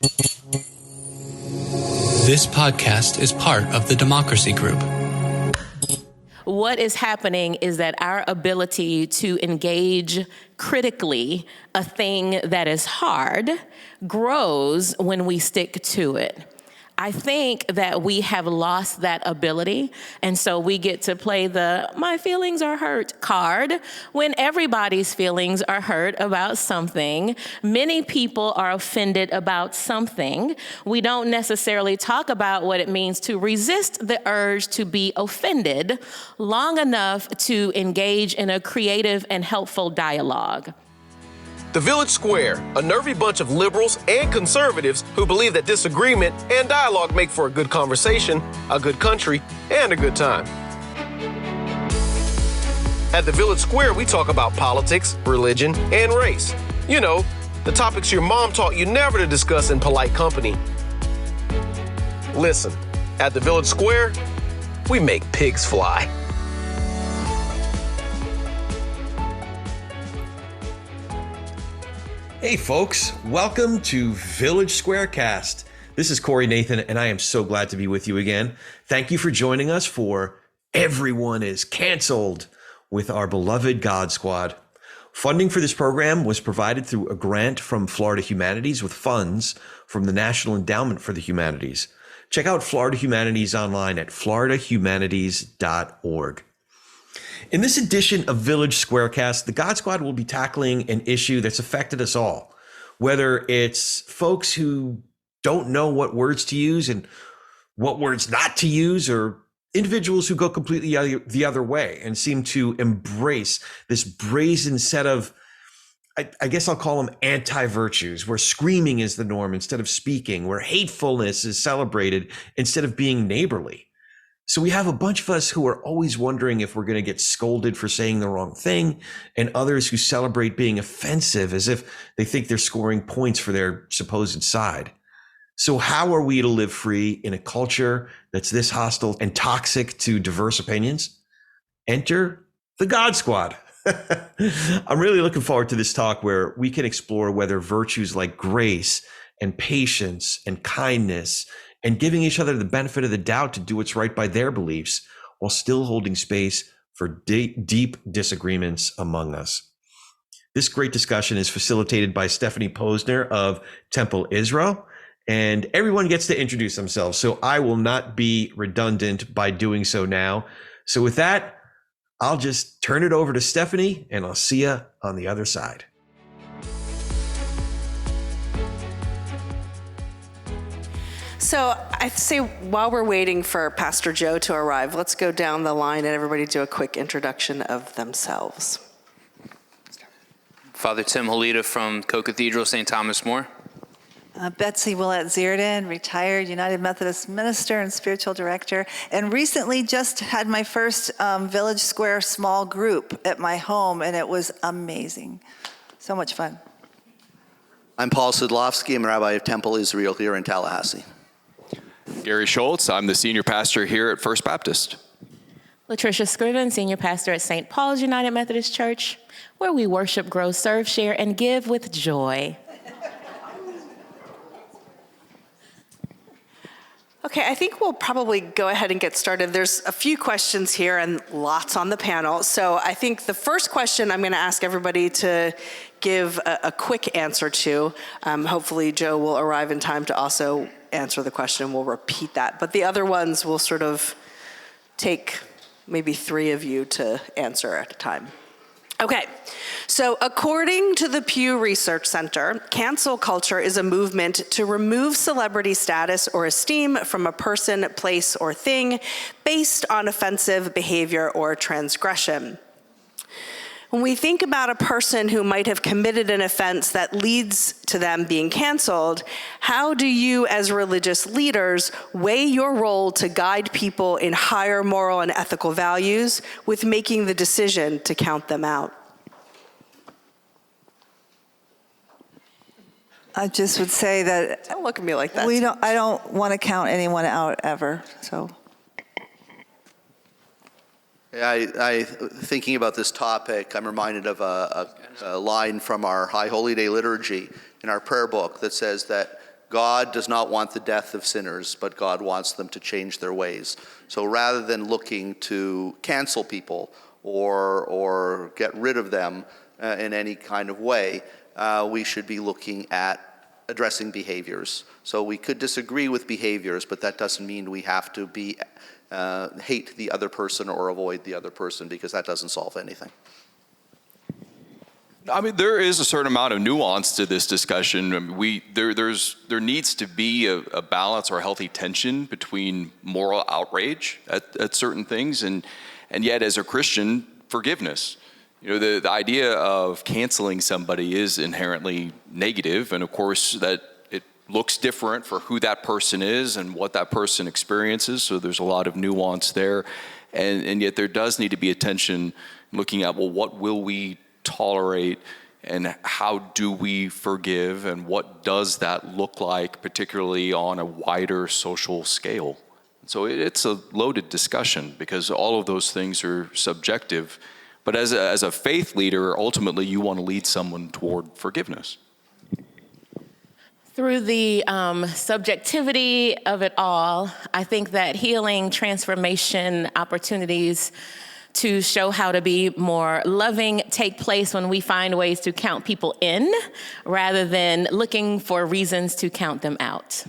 This podcast is part of the Democracy Group. What is happening is that our ability to engage critically a thing that is hard grows when we stick to it. I think that we have lost that ability, and so we get to play the "my feelings are hurt" card when everybody's feelings are hurt about something. Many people are offended about something. We don't necessarily talk about what it means to resist the urge to be offended long enough to engage in a creative and helpful dialogue. The Village Square, a nervy bunch of liberals and conservatives who believe that disagreement and dialogue make for a good conversation, a good country, and a good time. At the Village Square, we talk about politics, religion, and race. You know, the topics your mom taught you never to discuss in polite company. Listen, at the Village Square, we make pigs fly. Hey folks, welcome to Village Squarecast. This is Corey Nathan, and I am so glad to be with you again. Thank you for joining us for Everyone is Canceled with our beloved God Squad. Funding for this program was provided through a grant from Florida Humanities with funds from the National Endowment for the Humanities. Check out Florida Humanities online at floridahumanities.org. In this edition of Village Squarecast, the God Squad will be tackling an issue that's affected us all, whether it's folks who don't know what words to use and what words not to use, or individuals who go completely the other way and seem to embrace this brazen set of, I guess I'll call them anti-virtues, where screaming is the norm instead of speaking, where hatefulness is celebrated instead of being neighborly. So we have a bunch of us who are always wondering if we're going to get scolded for saying the wrong thing, and others who celebrate being offensive as if they think they're scoring points for their supposed side. So how are we to live free in a culture that's this hostile and toxic to diverse opinions? Enter the God Squad. I'm really looking forward to this talk where we can explore whether virtues like grace and patience and kindness and giving each other the benefit of the doubt to do what's right by their beliefs while still holding space for deep disagreements among us. This great discussion is facilitated by Stephanie Posner of Temple Israel, and everyone gets to introduce themselves, so I will not be redundant by doing so now. So with that, I'll just turn it over to Stephanie, and I'll see you on the other side. So I'd say while we're waiting for Pastor Joe to arrive, let's go down the line and everybody do a quick introduction of themselves. Father Tim Holida from Co-Cathedral St. Thomas More. Betsy Willett-Zierden, retired United Methodist minister and spiritual director, and recently just had my first Village Square small group at my home, and it was amazing. So much fun. I'm Paul Sidlowski. I'm a rabbi of Temple Israel here in Tallahassee. Gary Schultz, I'm the senior pastor here at First Baptist. Latricia Scriven, senior pastor at St. Paul's United Methodist Church, where we worship, grow, serve, share, and give with joy. Okay, I think we'll probably go ahead and get started. There's a few questions here and lots on the panel. So I think the first question I'm going to ask everybody to give a quick answer to. Hopefully Joe will arrive in time to also answer the question. We'll repeat that. But the other ones will sort of take maybe three of you to answer at a time. Okay, so according to the Pew Research Center, cancel culture is a movement to remove celebrity status or esteem from a person, place, or thing based on offensive behavior or transgression. When we think about a person who might have committed an offense that leads to them being canceled, how do you as religious leaders weigh your role to guide people in higher moral and ethical values with making the decision to count them out? I just would say that Don't look at me like that. I don't want to count anyone out ever. So I thinking about this topic, I'm reminded of a line from our High Holy Day liturgy in our prayer book that says that God does not want the death of sinners, but God wants them to change their ways. So rather than looking to cancel people or get rid of them in any kind of way, we should be looking at addressing behaviors. So we could disagree with behaviors, but that doesn't mean we have to hate the other person or avoid the other person, because that doesn't solve anything. I mean, there is a certain amount of nuance to this discussion. I mean, there needs to be a balance or a healthy tension between moral outrage at certain things and yet, as a Christian, forgiveness. You know, the idea of canceling somebody is inherently negative, and of course that it looks different for who that person is and what that person experiences. So there's a lot of nuance there, and yet there does need to be a tension looking at, well, what will we tolerate and how do we forgive, and what does that look like, particularly on a wider social scale? So it's a loaded discussion because all of those things are subjective. But as a faith leader, ultimately you want to lead someone toward forgiveness. Through the subjectivity of it all, I think that healing, transformation, opportunities to show how to be more loving take place when we find ways to count people in rather than looking for reasons to count them out.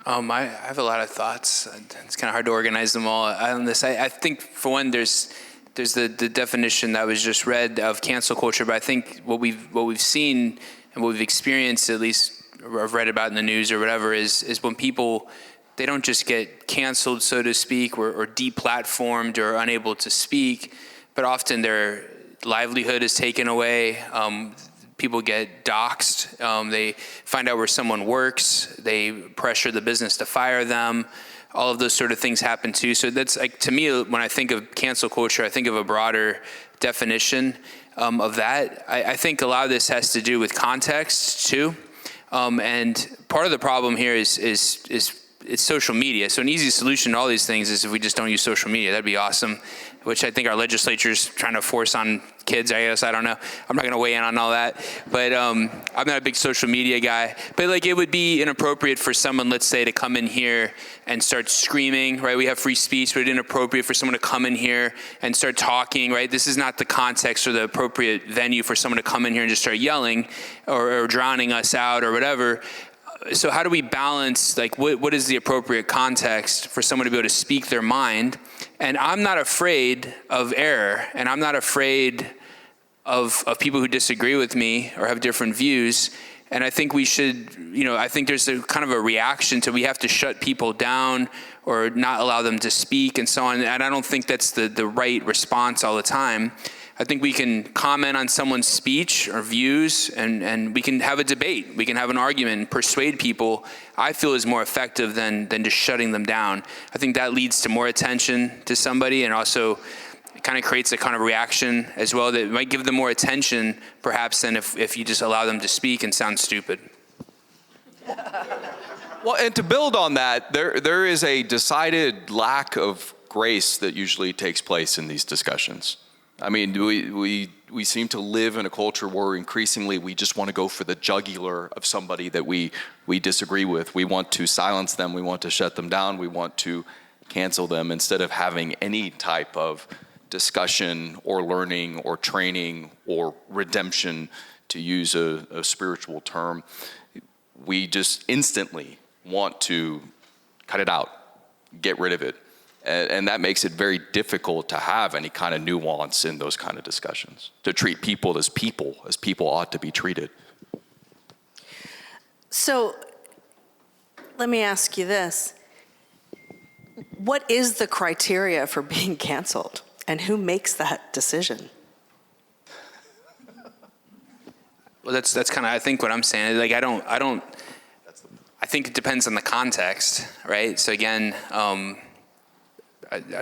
I have a lot of thoughts. It's kind of hard to organize them all on this. I think, for one, there's the definition that was just read of cancel culture, but I think what we've seen and what we've experienced, at least, or I've read about in the news or whatever, is when people, they don't just get canceled, so to speak, or deplatformed or unable to speak, but often their livelihood is taken away. People get doxxed. They find out where someone works. They pressure the business to fire them. All of those sort of things happen too. So that's, like, to me, when I think of cancel culture, I think of a broader definition of that. I think a lot of this has to do with context too. And part of the problem here is it's social media. So an easy solution to all these things is if we just don't use social media. That'd be awesome, which I think our legislature's trying to force on kids, I guess. I don't know. I'm not going to weigh in on all that. But I'm not a big social media guy. But, like, it would be inappropriate for someone, let's say, to come in here and start screaming, right? We have free speech, but it's inappropriate for someone to come in here and start talking, right? This is not the context or the appropriate venue for someone to come in here and just start yelling or drowning us out or whatever. So how do we balance, like, what is the appropriate context for someone to be able to speak their mind? And I'm not afraid of error, and I'm not afraid of people who disagree with me or have different views. And I think we should, I think there's a kind of a reaction to we have to shut people down or not allow them to speak and so on. And I don't think that's the right response all the time. I think we can comment on someone's speech or views, and we can have a debate. We can have an argument and persuade people, I feel, is more effective than just shutting them down. I think that leads to more attention to somebody, and also it kind of creates a kind of reaction as well that might give them more attention, perhaps, than if you just allow them to speak and sound stupid. Well, and to build on that, there is a decided lack of grace that usually takes place in these discussions. I mean, we seem to live in a culture where increasingly we just want to go for the jugular of somebody that we disagree with. We want to silence them. We want to shut them down. We want to cancel them instead of having any type of discussion or learning or training or redemption, to use a spiritual term. We just instantly want to cut it out, get rid of it. And that makes it very difficult to have any kind of nuance in those kind of discussions, to treat people as people ought to be treated. So let me ask you this. What is the criteria for being canceled, and who makes that decision? Well, that's kind of, I think, what I'm saying. Like, I think it depends on the context, right? So again, I'm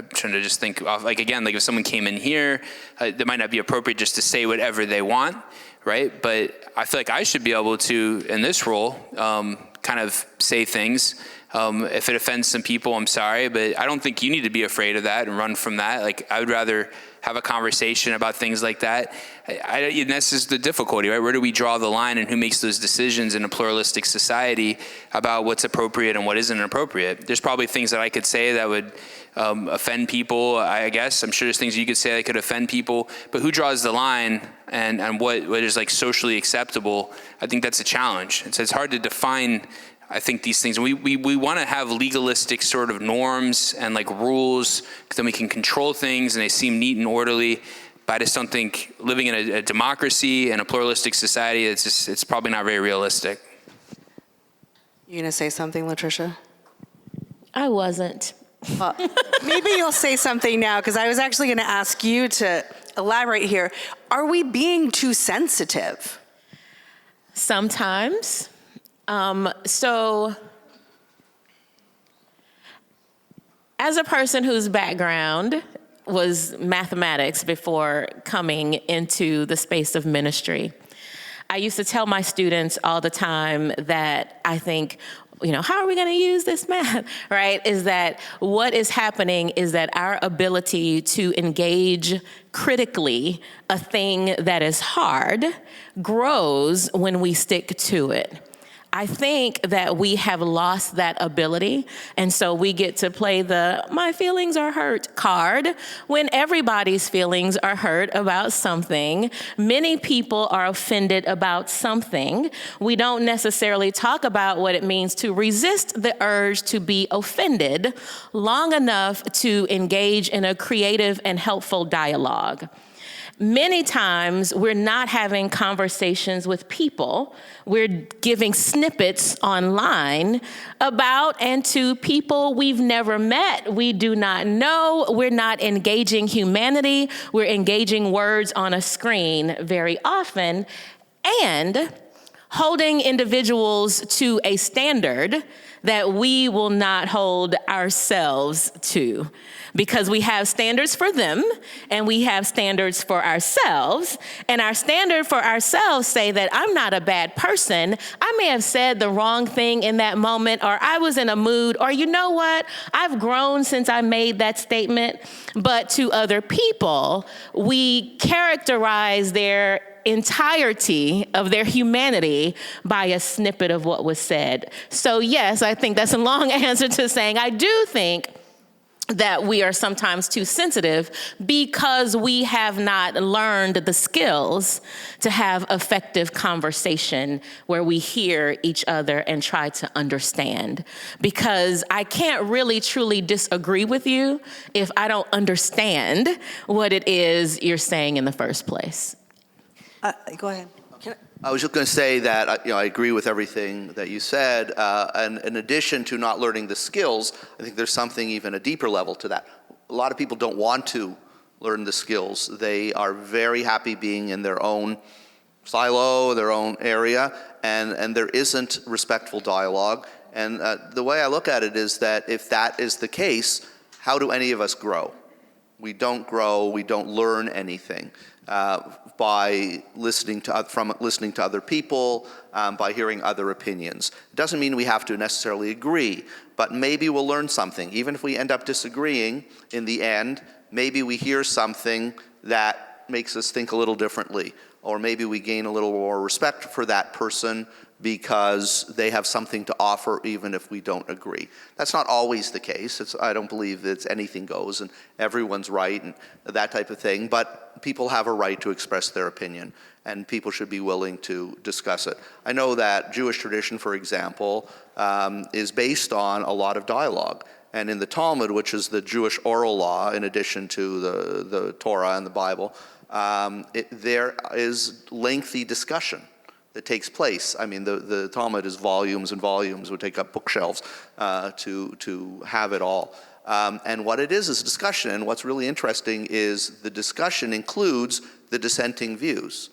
trying to just think of, like, again, like if someone came in here, it might not be appropriate just to say whatever they want, right? But I feel like I should be able to, in this role, kind of say things. If it offends some people, I'm sorry, but I don't think you need to be afraid of that and run from that. Like, I would rather have a conversation about things like that. And this is the difficulty, right? Where do we draw the line, and who makes those decisions in a pluralistic society about what's appropriate and what isn't appropriate? There's probably things that I could say that would offend people, I guess. I'm sure there's things you could say that could offend people, but who draws the line and what is like socially acceptable? I think that's a challenge. It's hard to define, I think, these things. We want to have legalistic sort of norms and like rules, because then we can control things and they seem neat and orderly. But I just don't think living in a democracy and a pluralistic society, it's probably not very realistic. You gonna say something, Latricia? I wasn't. Maybe you'll say something now, because I was actually going to ask you to elaborate here. Are we being too sensitive? Sometimes. So, as a person whose background was mathematics before coming into the space of ministry, I used to tell my students all the time that I think, how are we going to use this math, right? Is that what is happening is that our ability to engage critically a thing that is hard grows when we stick to it. I think that we have lost that ability, and so we get to play the "my feelings are hurt" card when everybody's feelings are hurt about something. Many people are offended about something. We don't necessarily talk about what it means to resist the urge to be offended long enough to engage in a creative and helpful dialogue. Many times we're not having conversations with people. We're giving snippets online about and to people we've never met, we do not know. We're not engaging humanity. We're engaging words on a screen very often, and holding individuals to a standard that we will not hold ourselves to, because we have standards for them and we have standards for ourselves. And our standard for ourselves say that I'm not a bad person. I may have said the wrong thing in that moment, or I was in a mood, or you know what? I've grown since I made that statement. But to other people, we characterize their entirety of their humanity by a snippet of what was said. So yes, I think that's a long answer to saying I do think that we are sometimes too sensitive because we have not learned the skills to have effective conversation where we hear each other and try to understand. Because I can't really truly disagree with you if I don't understand what it is you're saying in the first place. Go ahead. I was just going to say that I agree with everything that you said, and in addition to not learning the skills, I think there's something even a deeper level to that. A lot of people don't want to learn the skills. They are very happy being in their own silo, their own area, and there isn't respectful dialogue. And the way I look at it is that if that is the case, how do any of us grow? We don't grow, we don't learn anything. By listening to other people, by hearing other opinions. It doesn't mean we have to necessarily agree, but maybe we'll learn something. Even if we end up disagreeing, in the end, maybe we hear something that makes us think a little differently, or maybe we gain a little more respect for that person because they have something to offer even if we don't agree. That's not always the case. I don't believe that anything goes and everyone's right and that type of thing, but people have a right to express their opinion and people should be willing to discuss it. I know that Jewish tradition, for example, is based on a lot of dialogue. And in the Talmud, which is the Jewish oral law in addition to the Torah and the Bible, there is lengthy discussion that takes place. I mean, the Talmud is volumes and volumes, would take up bookshelves to have it all. And what it is a discussion, and what's really interesting is the discussion includes the dissenting views.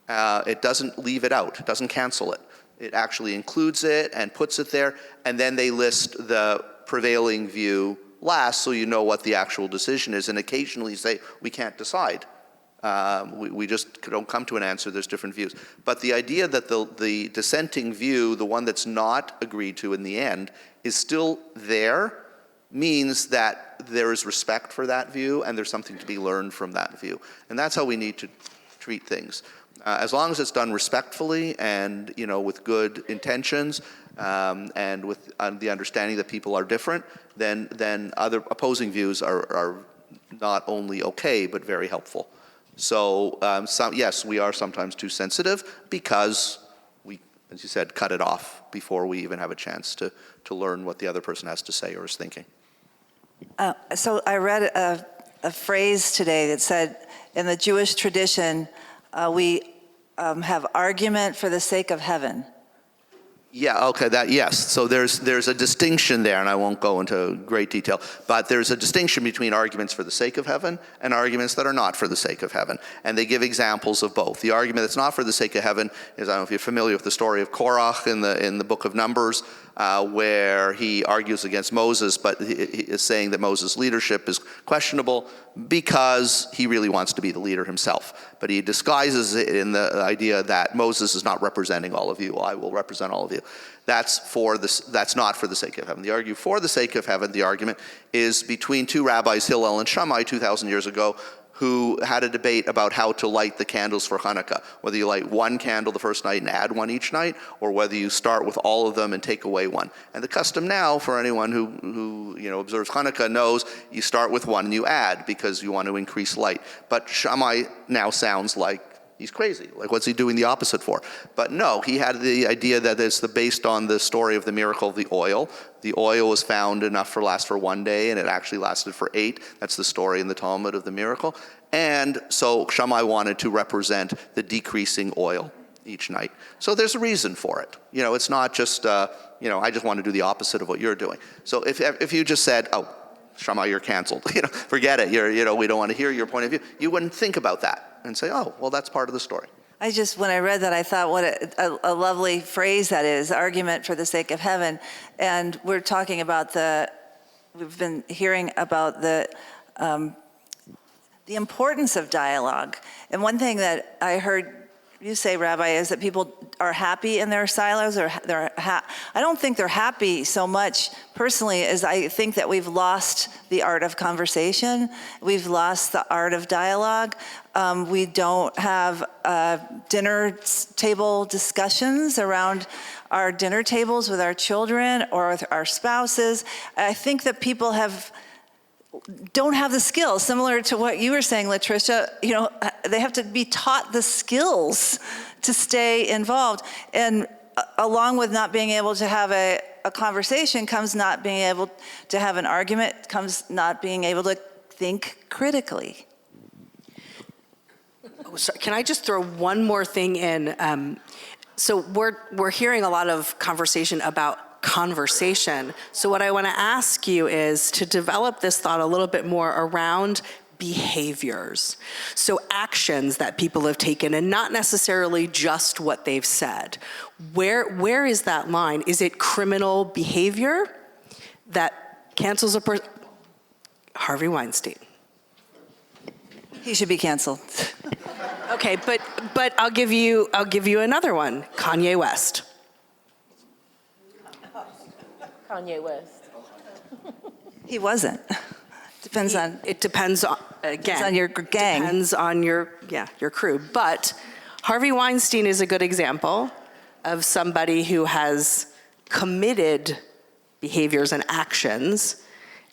It doesn't leave it out, it doesn't cancel it. It actually includes it and puts it there, and then they list the prevailing view last so you know what the actual decision is, and occasionally say, we can't decide. We just don't come to an answer, there's different views. But the idea that the dissenting view, the one that's not agreed to in the end, is still there, means that there is respect for that view and there's something to be learned from that view. And that's how we need to treat things. As long as it's done respectfully and, with good intentions, and with the understanding that people are different, then other opposing views are not only okay, but very helpful. So yes, we are sometimes too sensitive because we, as you said, cut it off before we even have a chance to learn what the other person has to say or is thinking. So I read a phrase today that said, in the Jewish tradition, we have argument for the sake of heaven. Yeah, okay, yes. So there's a distinction there, and I won't go into great detail, but there's a distinction between arguments for the sake of heaven and arguments that are not for the sake of heaven. And they give examples of both. The argument that's not for the sake of heaven is, I don't know if you're familiar with the story of Korach in the book of Numbers, where he argues against Moses, but he is saying that Moses' leadership is questionable because he really wants to be the leader himself. But he disguises it in the idea that Moses is not representing all of you. I will represent all of you. That's not for the sake of heaven. The argument for the sake of heaven, the argument is between two rabbis, Hillel and Shammai, 2,000 years ago, who had a debate about how to light the candles for Hanukkah, whether you light one candle the first night and add one each night, or whether you start with all of them and take away one. And the custom now, for anyone who observes Hanukkah, knows you start with one and you add because you want to increase light. But Shammai now sounds like he's crazy. Like, what's he doing the opposite for? But no, he had the idea that it's based on the story of the miracle of the oil. The oil was found enough to last for one day, and it actually lasted for 8. That's the story in the Talmud of the miracle. And so Shammai wanted to represent the decreasing oil each night. So there's a reason for it. It's not just, I just want to do the opposite of what you're doing. So if you just said, oh, Shammai, you're canceled, forget it. We don't want to hear your point of view. You wouldn't think about that and say, oh, well, that's part of the story. When I read that, I thought what a lovely phrase that is, argument for the sake of heaven. And we're talking about we've been hearing about the importance of dialogue. And one thing that I heard you say, Rabbi, is that people are happy in their silos, or I don't think they're happy so much personally as I think that we've lost the art of conversation. We've lost the art of dialogue. We don't have dinner table discussions around our dinner tables with our children or with our spouses. I think that people don't have the skills, similar to what you were saying, Latricia. They have to be taught the skills to stay involved. And along with not being able to have a conversation comes not being able to have an argument, comes not being able to think critically. Sorry, can I just throw one more thing in? So we're hearing a lot of conversation about conversation. So what I want to ask you is to develop this thought a little bit more around behaviors. So actions that people have taken, and not necessarily just what they've said. Where is that line? Is it criminal behavior that cancels a person? Harvey Weinstein. He should be canceled. Okay, but I'll give you another one. Kanye West. Kanye West. He wasn't. Depends on. It depends on, again. Depends on your gang. Depends on your crew. But Harvey Weinstein is a good example of somebody who has committed behaviors and actions.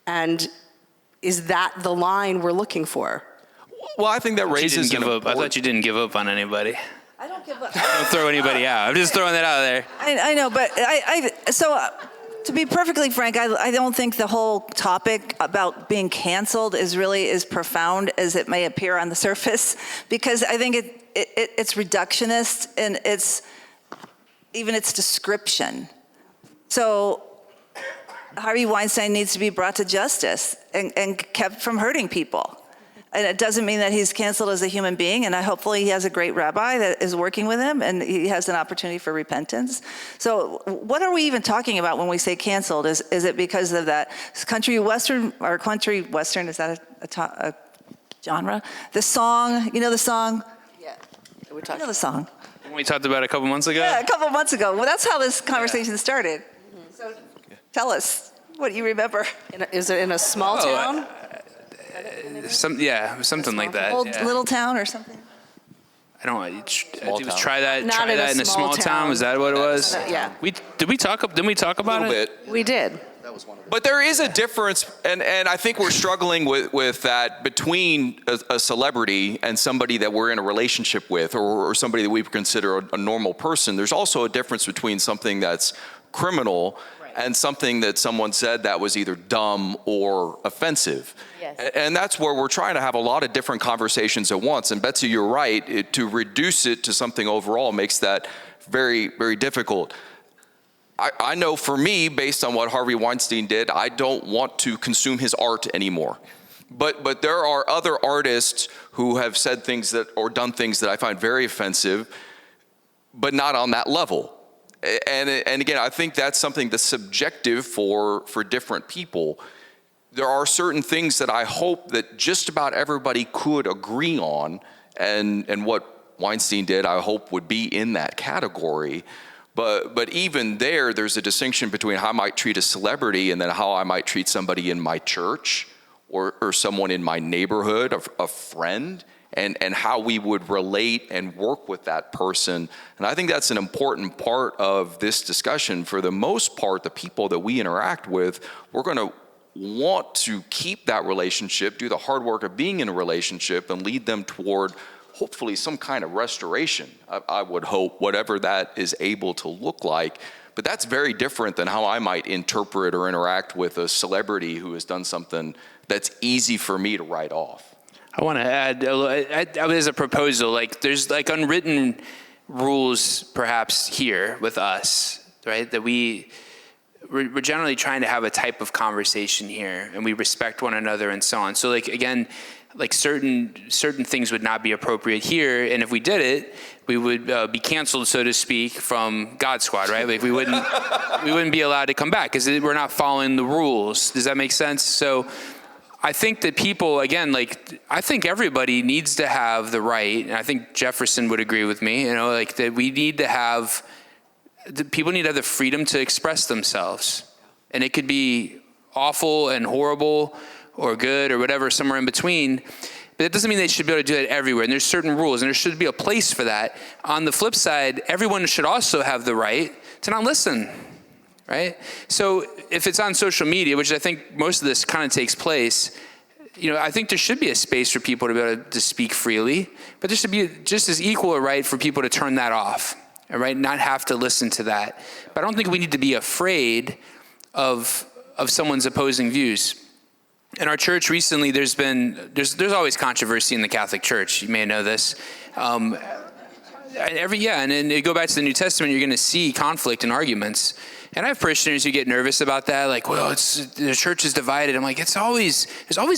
And is that the line we're looking for? Well, I think that raises I thought you didn't give up on anybody. I don't give up. Don't throw anybody out. I'm just throwing that out there. I know, but to be perfectly frank, I don't think the whole topic about being canceled is really as profound as it may appear on the surface, because I think it's reductionist in its description. So Harvey Weinstein needs to be brought to justice and kept from hurting people. And it doesn't mean that he's canceled as a human being, and hopefully he has a great rabbi that is working with him, and he has an opportunity for repentance. So what are we even talking about when we say canceled? Is it because of that country western, is that a genre? The song, the song? Yeah. The song. We talked about it a couple months ago? Yeah, a couple months ago. Well, that's how this conversation started. So tell us. What do you remember? Is it in a small town? Something like that. Old little town or something? I don't know. town. Try that Not in a in a small small town. town. Was that what it was? Yeah. Didn't we talk about A little it? bit. We did. But there is a difference, and I think we're struggling with that between a celebrity and somebody that we're in a relationship with, or somebody that we consider a normal person. There's also a difference between something that's criminal and something that someone said that was either dumb or offensive. Yes. And that's where we're trying to have a lot of different conversations at once. And Betsy, you're right, to reduce it to something overall makes that very, very difficult. I know for me, based on what Harvey Weinstein did, I don't want to consume his art anymore. But there are other artists who have said things that, or done things that I find very offensive, but not on that level. And again, I think that's something that's subjective for different people. There are certain things that I hope that just about everybody could agree on, and what Weinstein did, I hope would be in that category. But even there's a distinction between how I might treat a celebrity and then how I might treat somebody in my church or someone in my neighborhood, a friend, and how we would relate and work with that person. And I think that's an important part of this discussion. For the most part, the people that we interact with, we're going to want to keep that relationship, do the hard work of being in a relationship, and lead them toward hopefully some kind of restoration. I would hope, whatever that is able to look like. But that's very different than how I might interpret or interact with a celebrity who has done something that's easy for me to write off. I want to add, as a proposal, like there's like unwritten rules perhaps here with us, right? That we're generally trying to have a type of conversation here, and we respect one another and so on. So like, again, like certain things would not be appropriate here, and if we did it, we would be canceled, so to speak, from God Squad, right? Like we wouldn't be allowed to come back because we're not following the rules. Does that make sense? So I think that people, again, like I think everybody needs to have the right, and I think Jefferson would agree with me, like that we need to have, people need to have the freedom to express themselves, and it could be awful and horrible or good or whatever, somewhere in between. But it doesn't mean they should be able to do that everywhere. And there's certain rules, and there should be a place for that. On the flip side, everyone should also have the right to not listen, right? So if it's on social media, which I think most of this kind of takes place, I think there should be a space for people to be able to speak freely, but there should be just as equal a right for people to turn that off, right? Not have to listen to that. But I don't think we need to be afraid of someone's opposing views. In our church recently, there's always controversy in the Catholic Church. You may know this. And then you go back to the New Testament, you're going to see conflict and arguments. And I have parishioners who get nervous about that, like, well, the church is divided. I'm like, there's always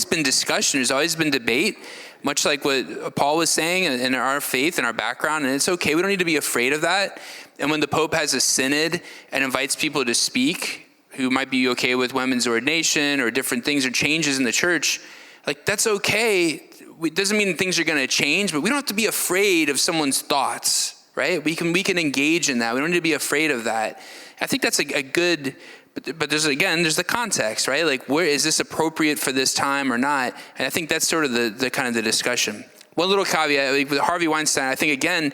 been discussion, there's always been debate, much like what Paul was saying in our faith and our background, and it's okay. We don't need to be afraid of that. And when the Pope has a synod and invites people to speak, who might be okay with women's ordination or different things or changes in the church, like that's okay. It doesn't mean things are going to change, but we don't have to be afraid of someone's thoughts, right? We can engage in that. We don't need to be afraid of that. I think that's a good, but there's the context, right? Like, where is this appropriate for this time or not? And I think that's sort of the kind of the discussion. One little caveat, like with Harvey Weinstein, I think again,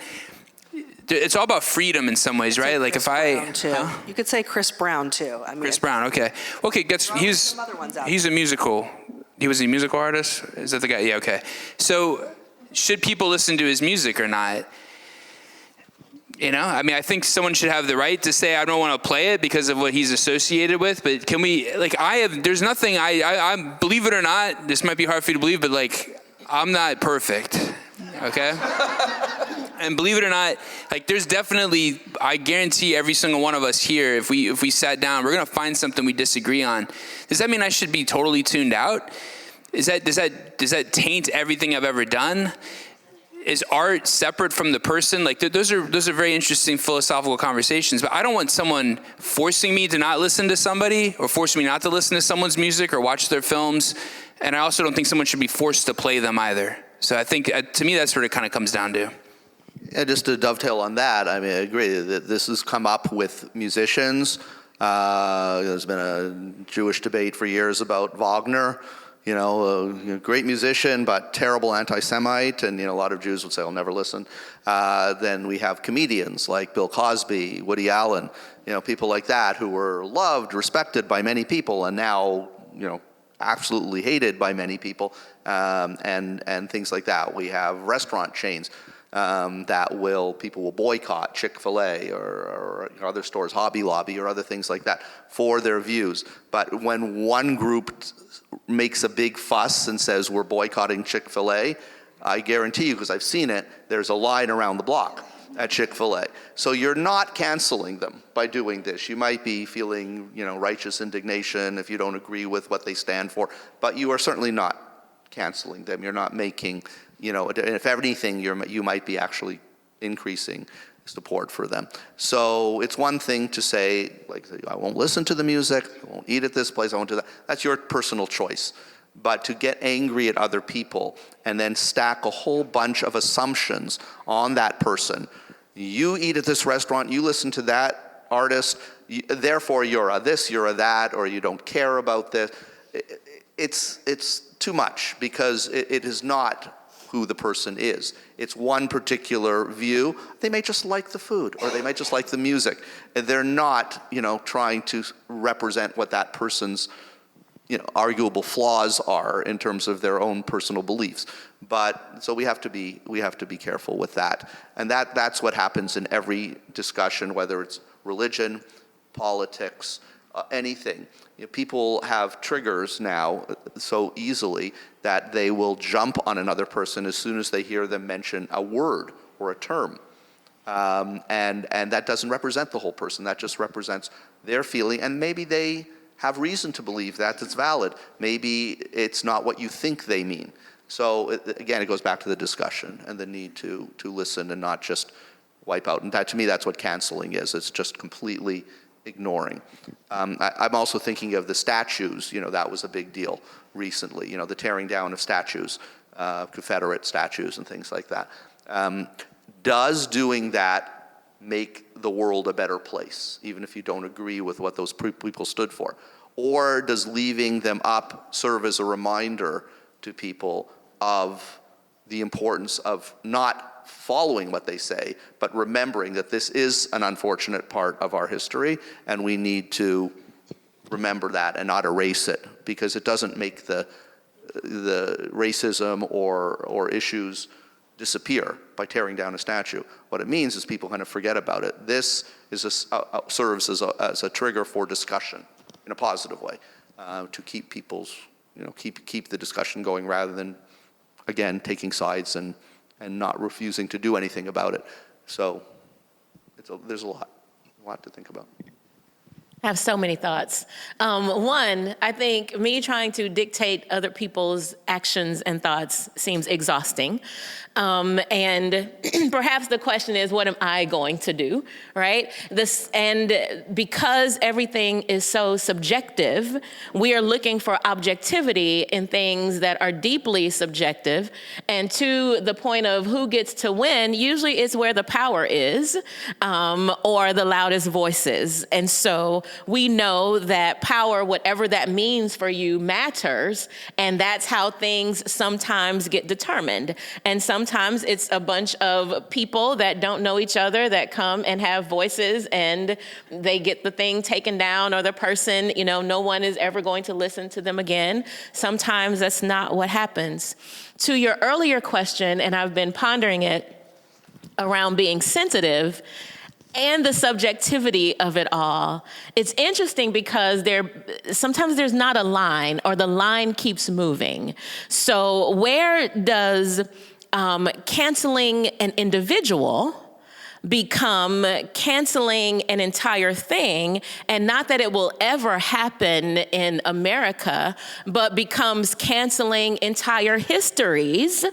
it's all about freedom in some ways, right? Like You could say Chris Brown too. I mean, Chris Brown, okay. He's a musical. He was a musical artist? Is that the guy? Yeah, okay. So should people listen to his music or not? I think someone should have the right to say, I don't want to play it because of what he's associated with, but can we, there's nothing, I believe it or not, this might be hard for you to believe, but I'm not perfect, okay? And believe it or not, there's definitely, I guarantee every single one of us here, if we sat down, we're going to find something we disagree on. Does that mean I should be totally tuned out? Does that taint everything I've ever done? Is art separate from the person? Those are very interesting philosophical conversations, but I don't want someone forcing me to not listen to somebody or forcing me not to listen to someone's music or watch their films. And I also don't think someone should be forced to play them either. So I think, to me, that's what it kind of comes down to. Yeah, just to dovetail on that, I agree that this has come up with musicians There's been a Jewish debate for years about Wagner, a great musician, but terrible anti-Semite, and a lot of Jews would say, I'll never listen. Then we have comedians like Bill Cosby, Woody Allen, people like that who were loved, respected by many people, and now, absolutely hated by many people, and things like that. We have restaurant chains that people will boycott Chick-fil-A or other stores, Hobby Lobby or other things like that for their views. But when one group makes a big fuss and says we're boycotting Chick-fil-A, I guarantee you, because I've seen it, there's a line around the block at Chick-fil-A. So you're not canceling them by doing this. You might be feeling, righteous indignation if you don't agree with what they stand for, but you are certainly not canceling them. You're not making, if anything, you might be actually increasing support for them. So it's one thing to say, I won't listen to the music, I won't eat at this place, I won't do that. That's your personal choice. But to get angry at other people and then stack a whole bunch of assumptions on that person, you eat at this restaurant, you listen to that artist, therefore you're a this, you're a that, or you don't care about this. It's too much, because it is not who the person is. It's one particular view. They may just like the food, or they might just like the music. They're not, trying to represent what that person's, arguable flaws are in terms of their own personal beliefs. But so we have to be careful with that. And that's what happens in every discussion, whether it's religion, politics, anything. People have triggers now so easily that they will jump on another person as soon as they hear them mention a word or a term. And that doesn't represent the whole person. That just represents their feeling. And maybe they have reason to believe that it's valid. Maybe it's not what you think they mean. So again, it goes back to the discussion and the need to listen and not just wipe out. And that, to me, that's what canceling is. It's just completely ignoring. I'm also thinking of the statues. That was a big deal recently. The tearing down of statues, Confederate statues and things like that. Does doing that make the world a better place, even if you don't agree with what those people stood for? Or does leaving them up serve as a reminder to people of the importance of not following what they say, but remembering that this is an unfortunate part of our history, and we need to remember that and not erase it, because it doesn't make the racism or issues disappear by tearing down a statue. What it means is people kind of forget about it. This is serves as a trigger for discussion in a positive way, to keep people's, keep the discussion going, rather than, again, taking sides and not refusing to do anything about it. So there's a lot to think about. I have so many thoughts. One, I think me trying to dictate other people's actions and thoughts seems exhausting. And perhaps the question is, what am I going to do, right? And because everything is so subjective, we are looking for objectivity in things that are deeply subjective. And to the point of who gets to win, usually it's where the power is, or the loudest voices. And so we know that power, whatever that means for you, matters. And that's how things sometimes get determined. And sometimes it's a bunch of people that don't know each other that come and have voices, and they get the thing taken down, or the person, no one is ever going to listen to them again. Sometimes that's not what happens. To your earlier question, and I've been pondering it around being sensitive and the subjectivity of it all, it's interesting because sometimes there's not a line, or the line keeps moving. So where does canceling an individual become canceling an entire thing? And not that it will ever happen in America, but becomes canceling entire histories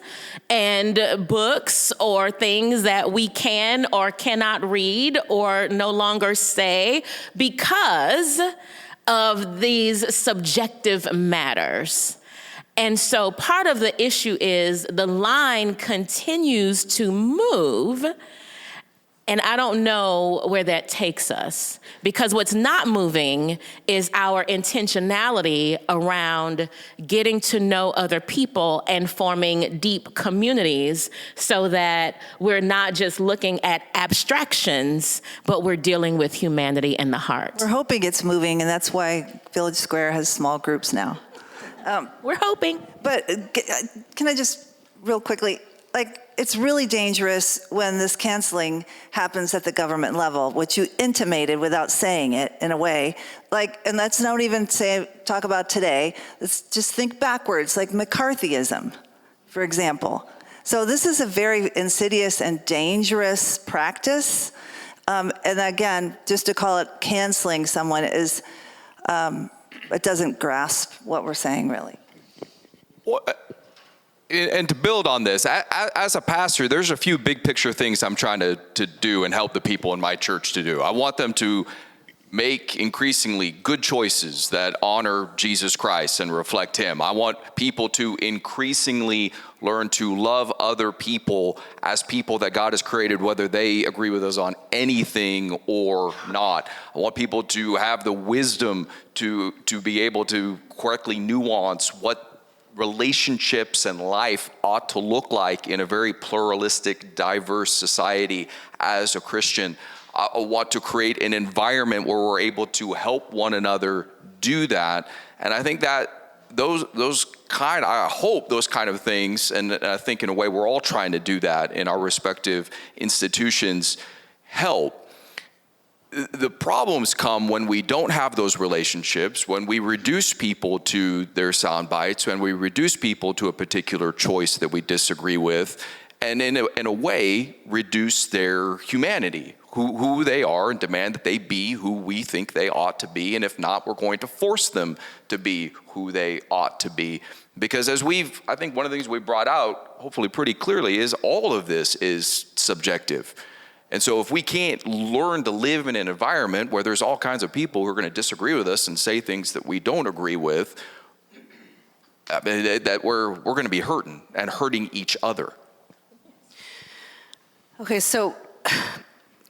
and books or things that we can or cannot read or no longer say because of these subjective matters. And so part of the issue is the line continues to move. And I don't know where that takes us, because what's not moving is our intentionality around getting to know other people and forming deep communities so that we're not just looking at abstractions, but we're dealing with humanity in the heart. We're hoping it's moving, and that's why Village Square has small groups now. We're hoping. But can I just real quickly, it's really dangerous when this canceling happens at the government level, which you intimated without saying it in a way. And let's not even talk about today. Let's just think backwards, like McCarthyism, for example. So this is a very insidious and dangerous practice. And again, just to call it canceling someone is, it doesn't grasp what we're saying, really. And to build on this, as a pastor, there's a few big picture things I'm trying to do and help the people in my church to do. I want them to make increasingly good choices that honor Jesus Christ and reflect Him. I want people to increasingly learn to love other people as people that God has created, whether they agree with us on anything or not. I want people to have the wisdom to be able to correctly nuance what relationships and life ought to look like in a very pluralistic, diverse society as a Christian. I want to create an environment where we're able to help one another do that. And I think that I hope those kind of things, and I think in a way we're all trying to do that in our respective institutions, help. The problems come when we don't have those relationships, when we reduce people to their sound bites, when we reduce people to a particular choice that we disagree with, and in a way reduce their humanity, who they are, and demand that they be who we think they ought to be. And if not, we're going to force them to be who they ought to be. Because I think one of the things we brought out, hopefully pretty clearly, is all of this is subjective. And so if we can't learn to live in an environment where there's all kinds of people who are going to disagree with us and say things that we don't agree with, that we're going to be hurting and hurting each other. Okay, so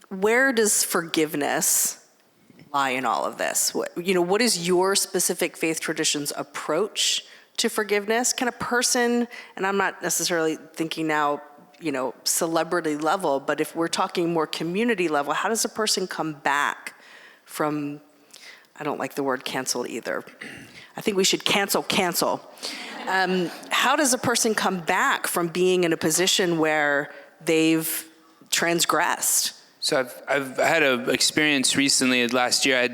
where does forgiveness lie in all of this? What is your specific faith tradition's approach to forgiveness? Can a person, and I'm not necessarily thinking now, celebrity level, but if we're talking more community level, how does a person come back from, I don't like the word canceled either. I think we should cancel. How does a person come back from being in a position where they've transgressed? So I've had an experience recently. Last year,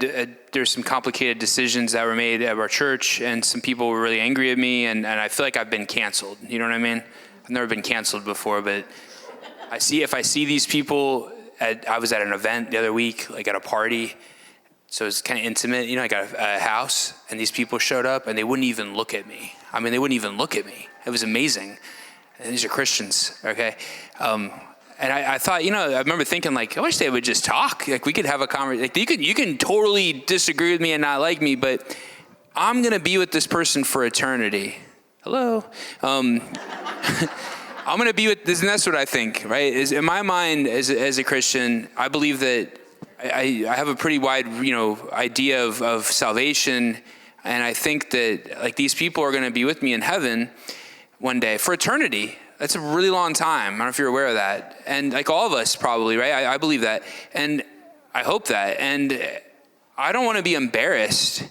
there's some complicated decisions that were made at our church, and some people were really angry at me, and I feel like I've been canceled. You know what I mean? I've never been canceled before, but if I see these people, I was at an event the other week, like at a party, so it's kind of intimate, I got a house, and these people showed up, and they wouldn't even look at me. They wouldn't even look at me. It was amazing. And these are Christians, okay? And I thought, I remember thinking, I wish they would just talk. We could have a conversation. You can totally disagree with me and not like me, but I'm going to be with this person for eternity. Hello. I'm going to be with this, and that's what I think, right? Is in my mind as a Christian, I believe that I have a pretty wide, idea of salvation, and I think that these people are going to be with me in heaven one day for eternity. That's a really long time. I don't know if you're aware of that, and all of us probably, right? I believe that, and I hope that, and I don't want to be embarrassed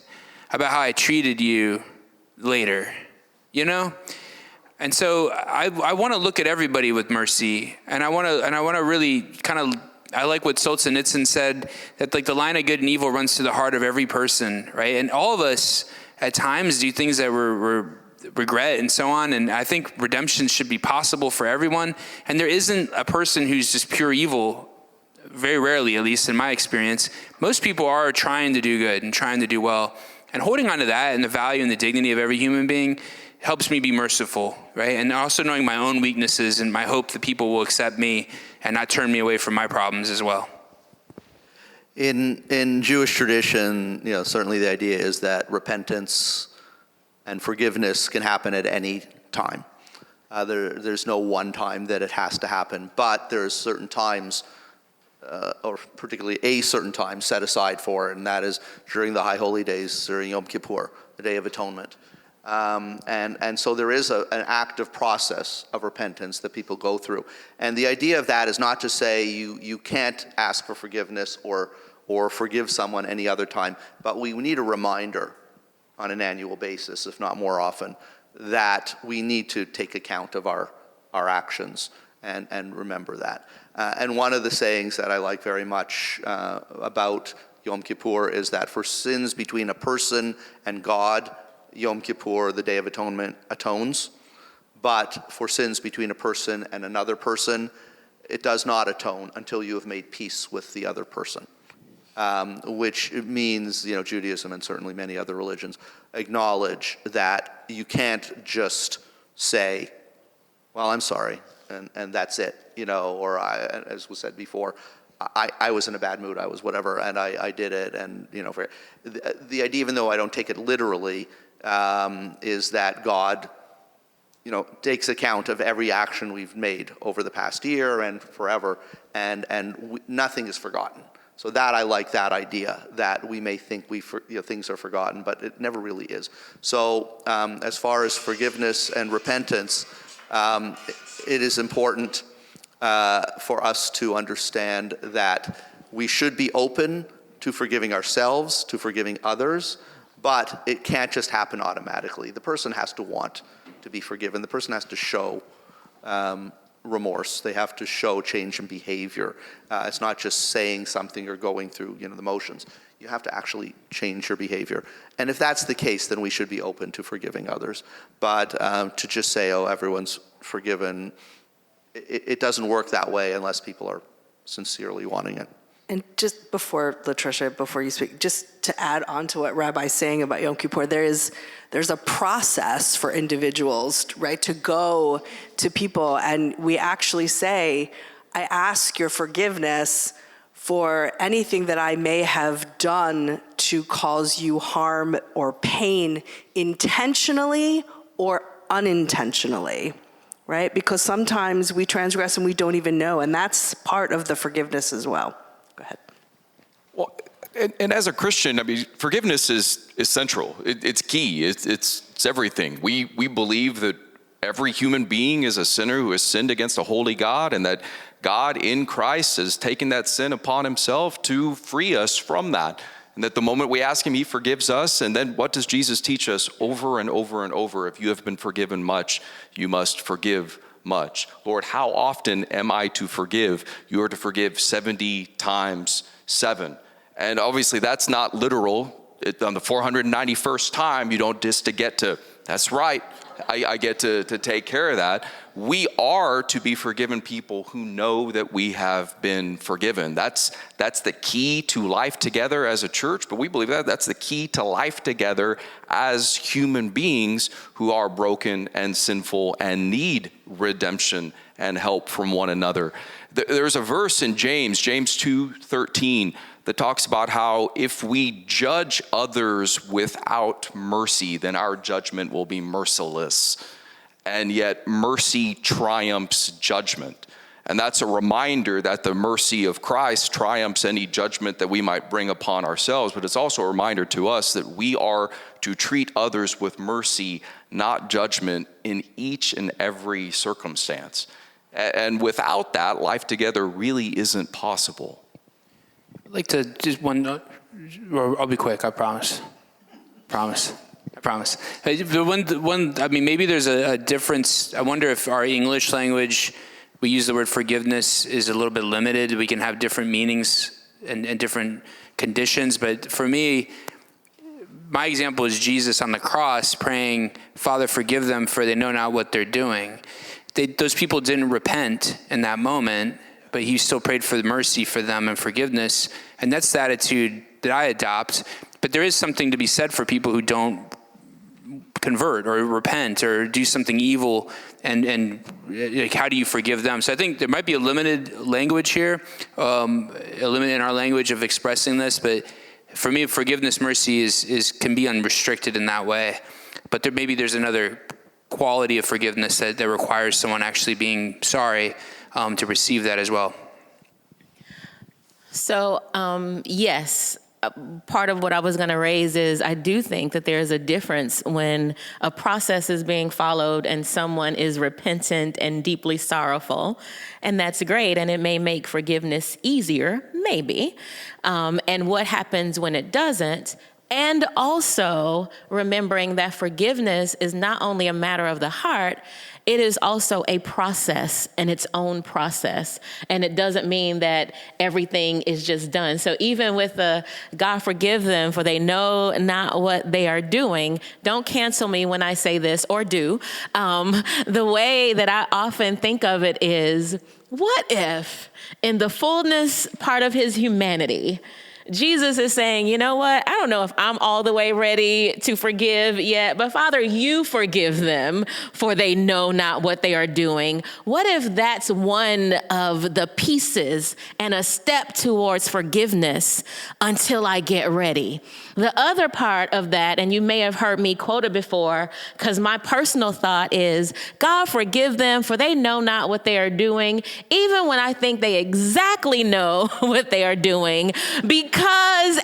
about how I treated you later. And so I want to look at everybody with mercy, and I want to really I like what Solzhenitsyn said, that the line of good and evil runs through the heart of every person, right? And all of us at times do things that we're regret and so on, and I think redemption should be possible for everyone, and there isn't a person who's just pure evil, very rarely, at least in my experience. Most people are trying to do good and trying to do well, and holding on to that and the value and the dignity of every human being helps me be merciful, right? And also knowing my own weaknesses and my hope that people will accept me and not turn me away from my problems as well. In Jewish tradition, certainly the idea is that repentance and forgiveness can happen at any time. There's no one time that it has to happen, but there's certain times or particularly a certain time set aside for it, and that is during the High Holy Days, during Yom Kippur, the Day of Atonement. And so there is an active process of repentance that people go through. And the idea of that is not to say you can't ask for forgiveness or forgive someone any other time, but we need a reminder on an annual basis, if not more often, that we need to take account of our actions and remember that. And one of the sayings that I like very much about Yom Kippur is that for sins between a person and God, Yom Kippur, the Day of Atonement, atones. But for sins between a person and another person, it does not atone until you have made peace with the other person. Which means, Judaism and certainly many other religions acknowledge that you can't just say, well, I'm sorry, and that's it, or as was said before, I was in a bad mood, I was whatever, and I did it, and, the idea, even though I don't take it literally, is that God, takes account of every action we've made over the past year and forever, and nothing is forgotten. So that I like that idea, that we may think things are forgotten, but it never really is. So as far as forgiveness and repentance, it is important for us to understand that we should be open to forgiving ourselves, to forgiving others, but it can't just happen automatically. The person has to want to be forgiven. The person has to show remorse. They have to show change in behavior. It's not just saying something or going through the motions. You have to actually change your behavior. And if that's the case, then we should be open to forgiving others. But to just say, oh, everyone's forgiven, it doesn't work that way unless people are sincerely wanting it. And just before, Latricia, before you speak, just to add on to what Rabbi's saying about Yom Kippur, there's a process for individuals, right, to go to people, and we actually say, I ask your forgiveness for anything that I may have done to cause you harm or pain intentionally or unintentionally, right? Because sometimes we transgress and we don't even know, and that's part of the forgiveness as well. Go ahead. Well, and as a Christian, forgiveness is central. It's key. It's everything. We believe that every human being is a sinner who has sinned against a holy God, and that God in Christ has taken that sin upon himself to free us from that. And that the moment we ask him, he forgives us. And then what does Jesus teach us over and over and over? If you have been forgiven much, you must forgive much. Lord, how often am I to forgive? You are to forgive 70 times 7. And obviously that's not literal. On the 491st time, you don't just to get to, that's right, I get to take care of that. We are to be forgiven people who know that we have been forgiven. That's the key to life together as a church, but we believe that that's the key to life together as human beings who are broken and sinful and need redemption and help from one another. There's a verse in James 2:13, that talks about how if we judge others without mercy, then our judgment will be merciless. And yet mercy triumphs judgment. And that's a reminder that the mercy of Christ triumphs any judgment that we might bring upon ourselves. But it's also a reminder to us that we are to treat others with mercy, not judgment, in each and every circumstance. And without that, life together really isn't possible. I'd like to just I'll be quick, I promise. I promise. Maybe there's a difference. I wonder if our English language, we use the word forgiveness, is a little bit limited. We can have different meanings and different conditions. But for me, my example is Jesus on the cross praying, Father, forgive them, for they know not what they're doing. Those people didn't repent in that moment, but he still prayed for the mercy for them and forgiveness. And that's the attitude that I adopt. But there is something to be said for people who don't convert or repent or do something evil, and like, how do you forgive them? So I think there might be a limited language here, a limit in our language of expressing this, but for me, forgiveness, mercy can be unrestricted in that way. But there's another quality of forgiveness that requires someone actually being sorry to receive that as well. So, yes, part of what I was going to raise is I do think that there's a difference when a process is being followed and someone is repentant and deeply sorrowful, and that's great, and it may make forgiveness easier, maybe, and what happens when it doesn't. And also remembering that forgiveness is not only a matter of the heart, it is also a process and its own process. And it doesn't mean that everything is just done. So even with the God forgive them for they know not what they are doing, don't cancel me when I say this or do. The way that I often think of it is, what if in the fullness part of his humanity, Jesus is saying, you know what? I don't know if I'm all the way ready to forgive yet, but Father, you forgive them for they know not what they are doing. What if that's one of the pieces and a step towards forgiveness until I get ready? The other part of that, and you may have heard me quote it before, because my personal thought is, God forgive them for they know not what they are doing, even when I think they exactly know what they are doing, because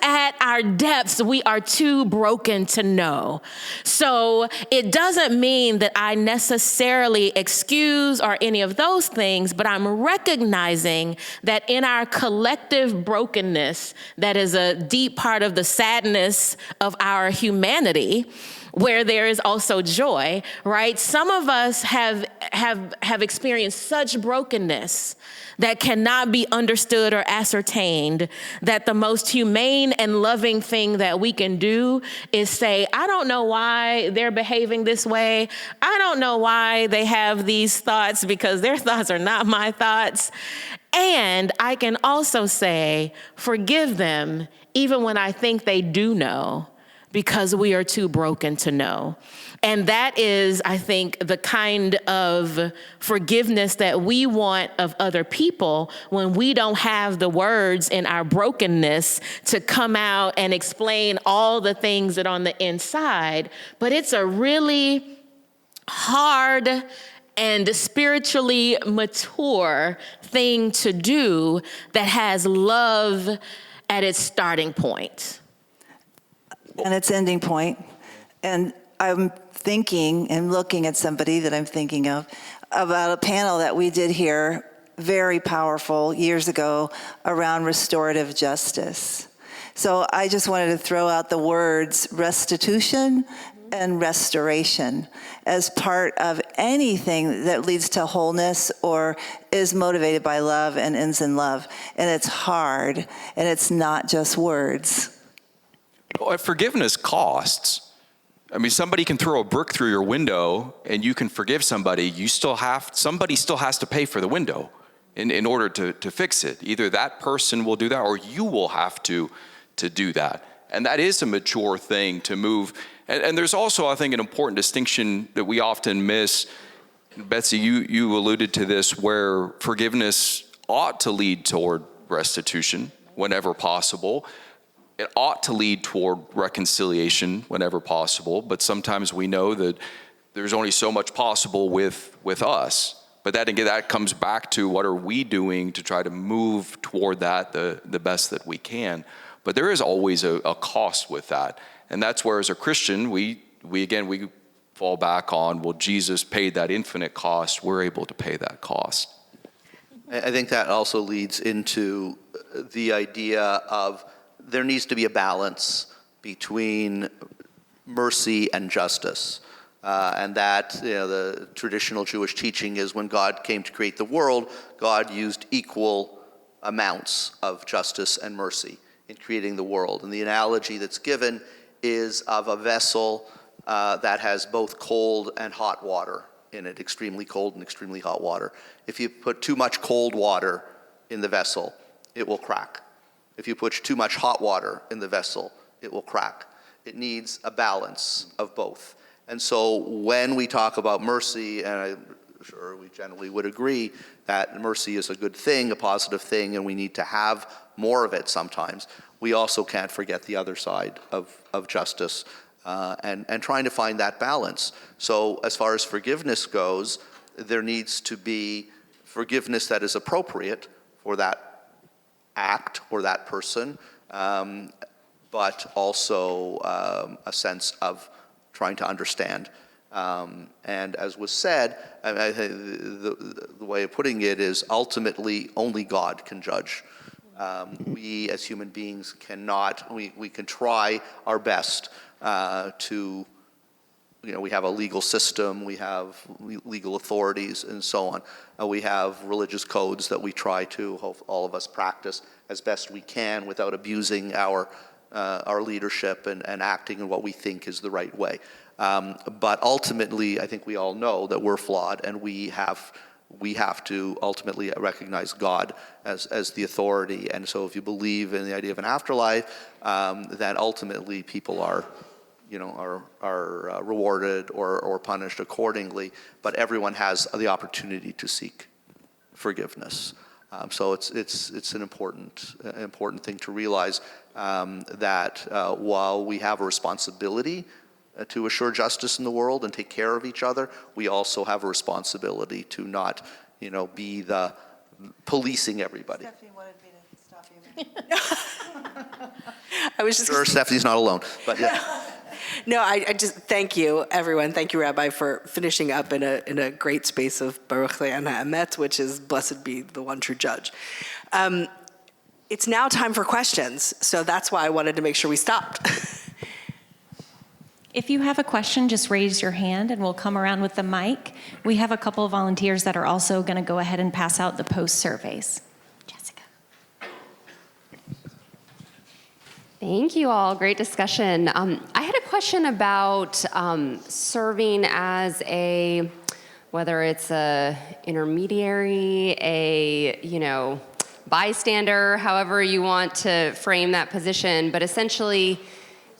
at our depths, we are too broken to know. So it doesn't mean that I necessarily excuse or any of those things, but I'm recognizing that in our collective brokenness, that is a deep part of the sadness of our humanity, where there is also joy, right? Some of us have experienced such brokenness that cannot be understood or ascertained, that the most humane and loving thing that we can do is say, I don't know why they're behaving this way. I don't know why they have these thoughts, because their thoughts are not my thoughts. And I can also say, forgive them, even when I think they do know, because we are too broken to know. And that is, I think, the kind of forgiveness that we want of other people when we don't have the words in our brokenness to come out and explain all the things that are on the inside. But it's a really hard and spiritually mature thing to do that has love at its starting point. And its ending point. And I'm thinking and looking at somebody that I'm thinking of about a panel that we did here, very powerful, years ago, around restorative justice. So I just wanted to throw out the words restitution and restoration as part of anything that leads to wholeness or is motivated by love and ends in love. And it's hard, and it's not just words. Well, forgiveness costs. I mean, somebody can throw a brick through your window and you can forgive somebody. Somebody still has to pay for the window in order to fix it. Either that person will do that or you will have to do that. And that is a mature thing to move. And there's also, I think, an important distinction that we often miss. Betsy, you alluded to this, where forgiveness ought to lead toward restitution whenever possible. It ought to lead toward reconciliation whenever possible, but sometimes we know that there's only so much possible with us. But that comes back to what are we doing to try to move toward that the best that we can. But there is always a cost with that. And that's where, as a Christian, we fall back on, well, Jesus paid that infinite cost. We're able to pay that cost. I think that also leads into the idea of there needs to be a balance between mercy and justice. And that, the traditional Jewish teaching is when God came to create the world, God used equal amounts of justice and mercy in creating the world. And the analogy that's given is of a vessel that has both cold and hot water in it, extremely cold and extremely hot water. If you put too much cold water in the vessel, it will crack. If you put too much hot water in the vessel, it will crack. It needs a balance of both. And so when we talk about mercy, and I'm sure we generally would agree that mercy is a good thing, a positive thing, and we need to have more of it sometimes, we also can't forget the other side of justice and trying to find that balance. So as far as forgiveness goes, there needs to be forgiveness that is appropriate for that act or that person, but also a sense of trying to understand. And as was said, I think the way of putting it is ultimately only God can judge. We as human beings cannot, we can try our best to, we have a legal system, we have legal authorities and so on. We have religious codes that we try to, all of us, practice as best we can without abusing our leadership and acting in what we think is the right way. But ultimately, I think we all know that we're flawed, and we have to ultimately recognize God as the authority. And so if you believe in the idea of an afterlife, then ultimately people are rewarded or punished accordingly, but everyone has the opportunity to seek forgiveness. So it's an important thing to realize that while we have a responsibility to assure justice in the world and take care of each other, we also have a responsibility to not, be the policing everybody. Stephanie wanted me to stop you. I was just Sure, Stephanie's not alone, but yeah. No, I just thank you, everyone. Thank you, Rabbi, for finishing up in a great space of Baruch Le'ana Emet, which is blessed be the one true judge. It's now time for questions, so that's why I wanted to make sure we stopped. If you have a question, just raise your hand and we'll come around with the mic. We have a couple of volunteers that are also going to go ahead and pass out the post surveys. Jessica. Thank you all. Great discussion. I had a question about serving as whether it's a intermediary, a bystander, however you want to frame that position, but essentially,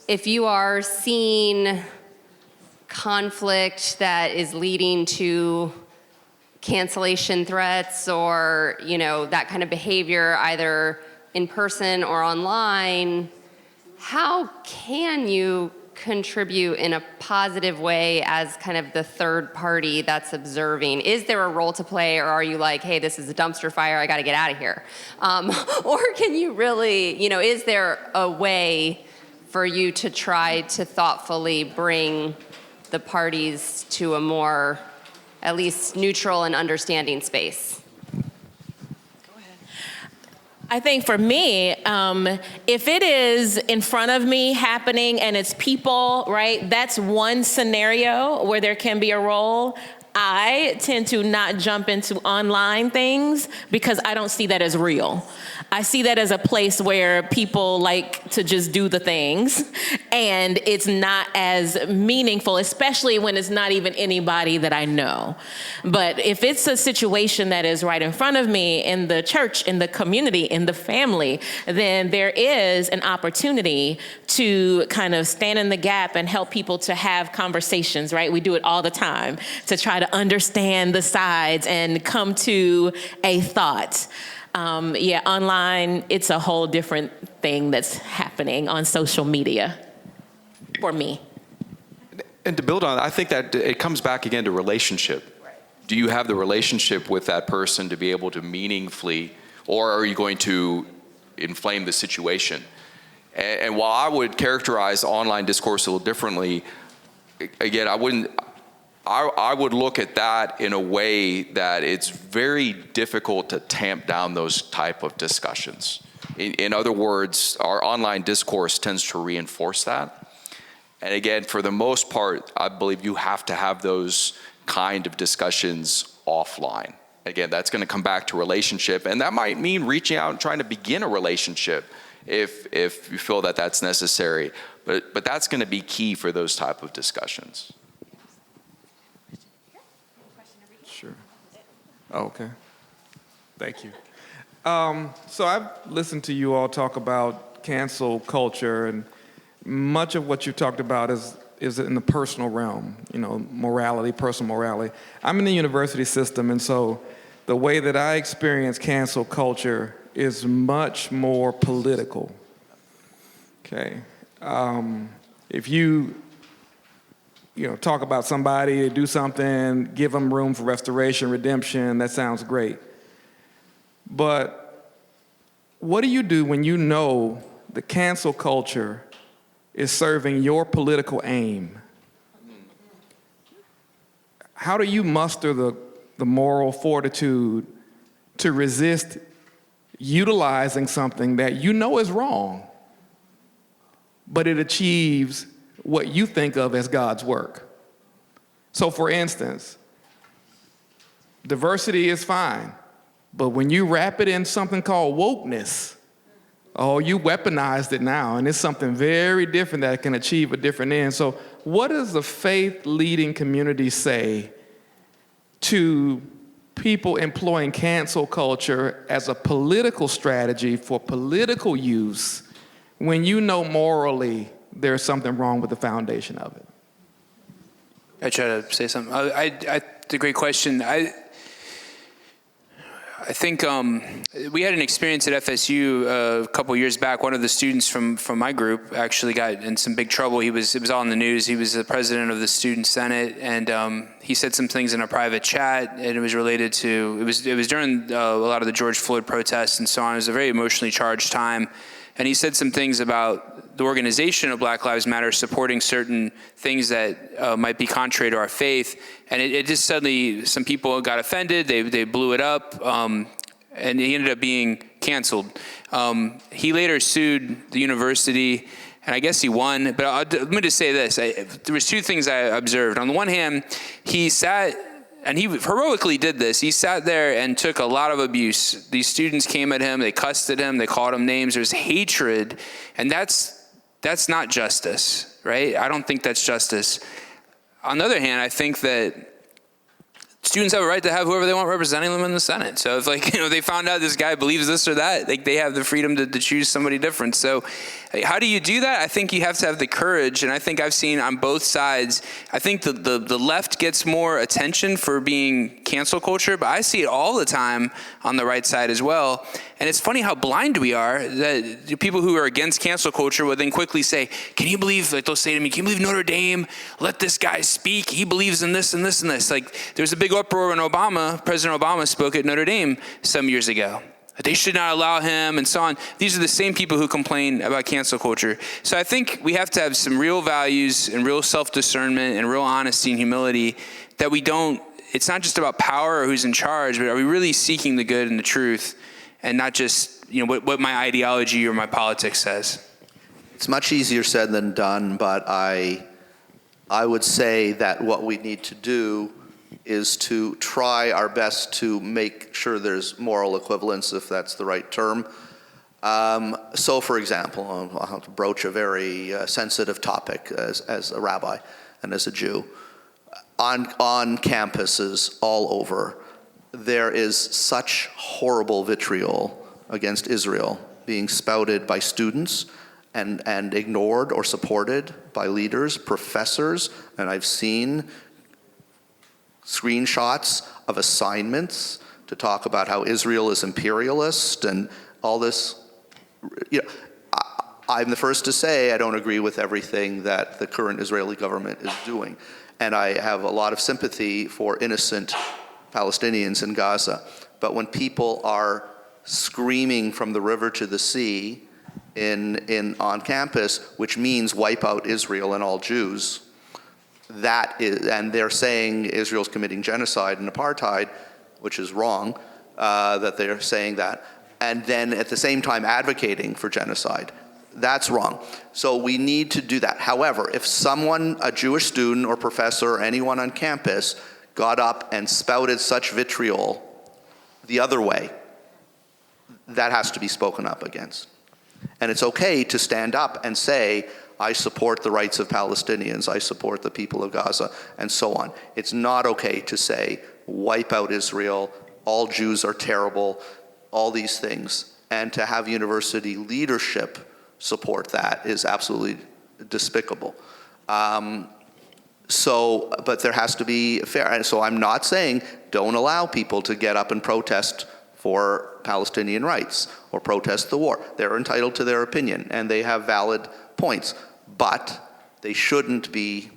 if you are seeing conflict that is leading to cancellation threats or, that kind of behavior, either in person or online, how can you contribute in a positive way as kind of the third party that's observing? Is there a role to play, or are you like, hey, this is a dumpster fire, I got to get out of here? Or can you really, is there a way for you to try to thoughtfully bring the parties to a more, at least, neutral and understanding space? I think for me, if it is in front of me happening and it's people, right, that's one scenario where there can be a role. I tend to not jump into online things because I don't see that as real. I see that as a place where people like to just do the things, and it's not as meaningful, especially when it's not even anybody that I know. But if it's a situation that is right in front of me in the church, in the community, in the family, then there is an opportunity to kind of stand in the gap and help people to have conversations, right? We do it all the time to try to understand the sides and come to a thought. Online, it's a whole different thing that's happening on social media for me. And to build on, I think that it comes back again to relationship. Right. Do you have the relationship with that person to be able to meaningfully, or are you going to inflame the situation? And while I would characterize online discourse a little differently, again, I would look at that in a way that it's very difficult to tamp down those type of discussions. In other words, our online discourse tends to reinforce that. And again, for the most part, I believe you have to have those kind of discussions offline. Again, that's going to come back to relationship, and that might mean reaching out and trying to begin a relationship if you feel that that's necessary. But that's going to be key for those type of discussions. Sure. Oh, okay. Thank you. So I've listened to you all talk about cancel culture, and much of what you talked about is in the personal realm, morality, personal morality. I'm in the university system, and so the way that I experience cancel culture is much more political. Okay. If you talk about somebody, do something, give them room for restoration, redemption, that sounds great. But what do you do when you know the cancel culture is serving your political aim? How do you muster the moral fortitude to resist utilizing something that you know is wrong, but it achieves what you think of as God's work? So for instance, diversity is fine, but when you wrap it in something called wokeness, oh, you weaponized it now, and it's something very different that can achieve a different end. So what does the faith-leading community say to people employing cancel culture as a political strategy for political use when you know morally there's something wrong with the foundation of it? I try to say something. It's a great question. I think we had an experience at FSU a couple years back. One of the students from my group actually got in some big trouble. It was all in the news. He was the president of the student senate, and he said some things in a private chat, and it was related to it was during a lot of the George Floyd protests and so on. It was a very emotionally charged time, and he said some things about the organization of Black Lives Matter supporting certain things that might be contrary to our faith. And it just suddenly, some people got offended, they blew it up, and he ended up being canceled. He later sued the university, and I guess he won, but let me just say this. There was two things I observed. On the one hand, he sat, and he heroically did this. He sat there and took a lot of abuse. These students came at him, they cussed at him, they called him names, there's hatred, and that's not justice, right? I don't think that's justice. On the other hand, I think that students have a right to have whoever they want representing them in the Senate. So if they found out this guy believes this or that, they have the freedom to choose somebody different. So how do you do that? I think you have to have the courage, and I think I've seen on both sides, I think the left gets more attention for being cancel culture, but I see it all the time on the right side as well. And it's funny how blind we are that people who are against cancel culture will then quickly say, can you believe, like they'll say to me, can you believe Notre Dame let this guy speak? He believes in this and this and this. Like there's a big uproar when President Obama spoke at Notre Dame some years ago. They should not allow him and so on. These are the same people who complain about cancel culture. So I think we have to have some real values and real self-discernment and real honesty and humility that it's not just about power or who's in charge, but are we really seeking the good and the truth and not just what my ideology or my politics says? It's much easier said than done, but I would say that what we need to do is to try our best to make sure there's moral equivalence, if that's the right term. So, for example, I'll have to broach a very sensitive topic as a rabbi and as a Jew. On campuses all over, there is such horrible vitriol against Israel being spouted by students and ignored or supported by leaders, professors, and I've seen screenshots of assignments to talk about how Israel is imperialist and all this. I'm the first to say I don't agree with everything that the current Israeli government is doing. And I have a lot of sympathy for innocent Palestinians in Gaza. But when people are screaming from the river to the sea on campus, which means wipe out Israel and all Jews, and they're saying Israel's committing genocide and apartheid, which is wrong, that they're saying that, and then at the same time advocating for genocide. That's wrong. So we need to do that. However, if someone, a Jewish student or professor or anyone on campus, got up and spouted such vitriol the other way, that has to be spoken up against. And it's okay to stand up and say, I support the rights of Palestinians, I support the people of Gaza, and so on. It's not okay to say, wipe out Israel, all Jews are terrible, all these things. And to have university leadership support that is absolutely despicable. But there has to be fair. And so I'm not saying don't allow people to get up and protest for Palestinian rights or protest the war. They're entitled to their opinion, and they have valid points. But they shouldn't be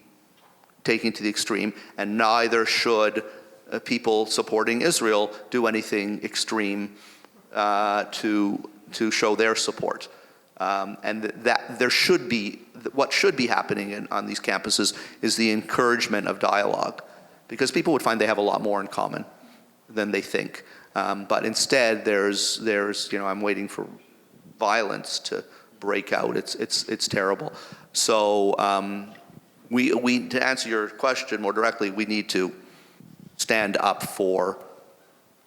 taken to the extreme, and neither should people supporting Israel do anything extreme to to show their support. And that there should be, what should be happening on these campuses is the encouragement of dialogue, because people would find they have a lot more in common than they think. But instead, there's I'm waiting for violence to break out. It's terrible. So we to answer your question more directly, we need to stand up for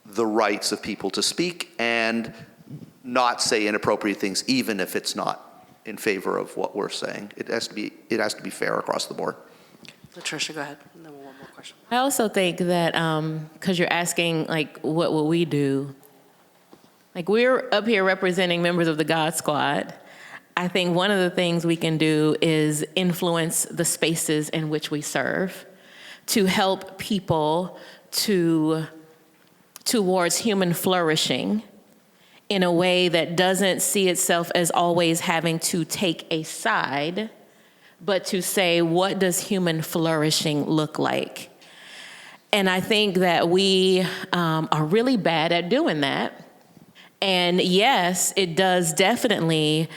the rights of people to speak and not say inappropriate things, even if it's not in favor of what we're saying. It has to be fair across the board. Patricia, go ahead. And then one more question. I also think that because you're asking, like, what will we do? Like, we're up here representing members of the God Squad. I think one of the things we can do is influence the spaces in which we serve to help people towards human flourishing in a way that doesn't see itself as always having to take a side, but to say, what does human flourishing look like? And I think that we are really bad at doing that. And yes, it does definitely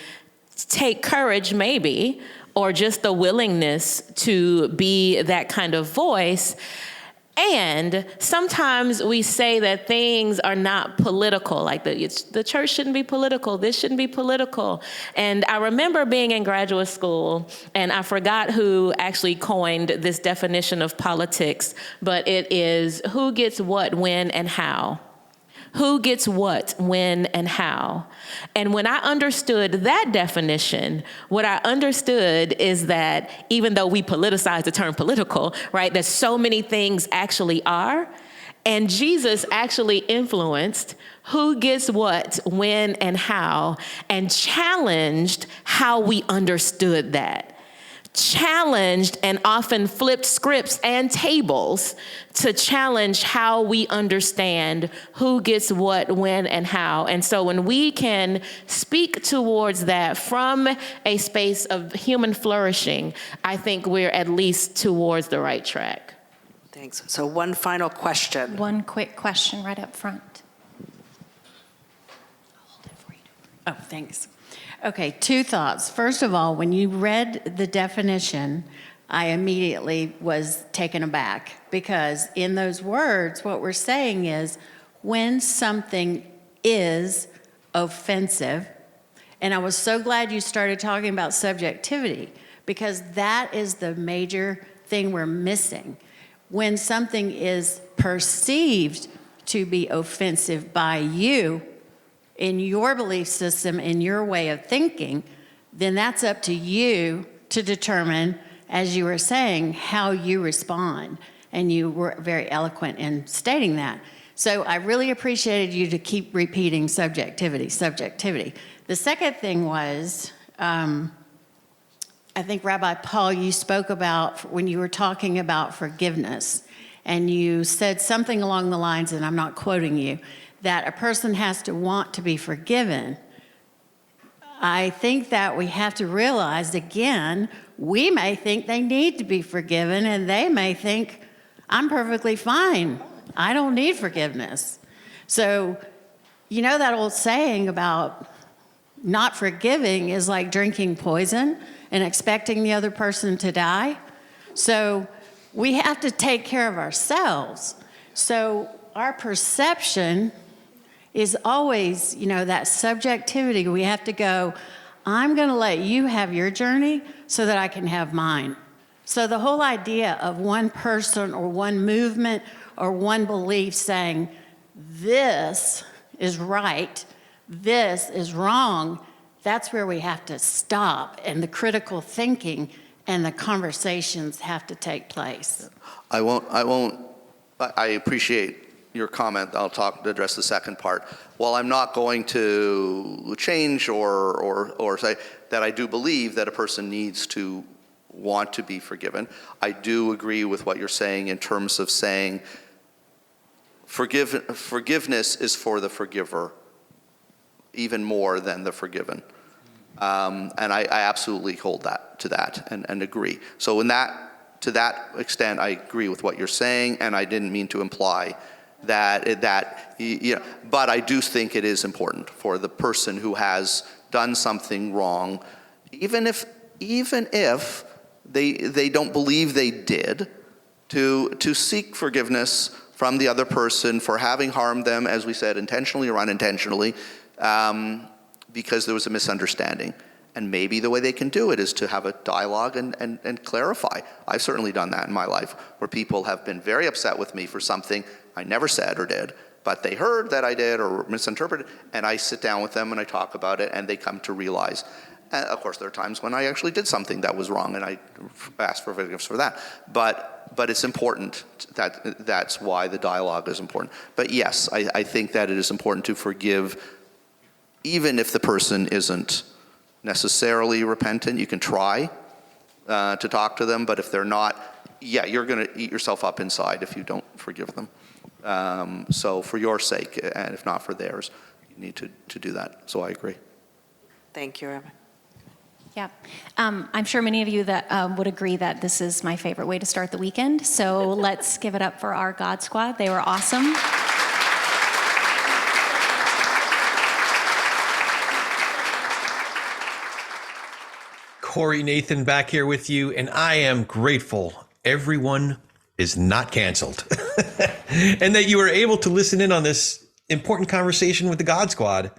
take courage, maybe, or just the willingness to be that kind of voice. And sometimes we say that things are not political, like the church shouldn't be political, this shouldn't be political. And I remember being in graduate school, and I forgot who actually coined this definition of politics, but it is who gets what, when, and how. Who gets what, when, and how. And when I understood that definition, what I understood is that even though we politicize the term political, right, that so many things actually are, and Jesus actually influenced who gets what, when, and how, and challenged how we understood that. Challenged and often flipped scripts and tables to challenge how we understand who gets what, when, and how. And so when we can speak towards that from a space of human flourishing, I think we're at least towards the right track. Thanks. So one final question. One quick question right up front. I'll hold it for you. Oh, thanks. Okay, two thoughts. First of all, when you read the definition, I immediately was taken aback, because in those words, what we're saying is when something is offensive, and I was so glad you started talking about subjectivity, because that is the major thing we're missing. When something is perceived to be offensive by you, in your belief system, in your way of thinking, then that's up to you to determine, as you were saying, how you respond. And you were very eloquent in stating that. So I really appreciated you to keep repeating subjectivity, subjectivity. The second thing was, I think Rabbi Paul, you spoke about when you were talking about forgiveness, and you said something along the lines, and I'm not quoting you, that a person has to want to be forgiven. I think that we have to realize, again, we may think they need to be forgiven, and they may think, I'm perfectly fine. I don't need forgiveness. So, you know that old saying about not forgiving is like drinking poison and expecting the other person to die? So we have to take care of ourselves. So our perception is always, that subjectivity. We have to go, I'm going to let you have your journey so that I can have mine. So the whole idea of one person or one movement or one belief saying, this is right, this is wrong, that's where we have to stop, and the critical thinking and the conversations have to take place. I appreciate your comment. I'll address the second part. While I'm not going to change or say that I do believe that a person needs to want to be forgiven, I do agree with what you're saying in terms of saying forgiveness is for the forgiver even more than the forgiven. And I absolutely hold that to that and agree. So to that extent, I agree with what you're saying, and I didn't mean to imply But I do think it is important for the person who has done something wrong, even if they don't believe they did, to seek forgiveness from the other person for having harmed them, as we said, intentionally or unintentionally, because there was a misunderstanding. And maybe the way they can do it is to have a dialogue and clarify. I've certainly done that in my life, where people have been very upset with me for something I never said or did, but they heard that I did or misinterpreted, and I sit down with them and I talk about it, and they come to realize. And of course, there are times when I actually did something that was wrong, and I ask for forgiveness for that. But it's important. That's why the dialogue is important. But yes, I think that it is important to forgive, even if the person isn't necessarily repentant. You can try to talk to them, but if they're not, you're going to eat yourself up inside if you don't forgive them. So for your sake, and if not for theirs, you need to do that. So I agree. Thank you, Rabbi. Yeah, I'm sure many of you that would agree that this is my favorite way to start the weekend. So let's give it up for our God Squad. They were awesome. Corey Nathan back here with you, and I am grateful everyone is not canceled and that you were able to listen in on this important conversation with the God Squad.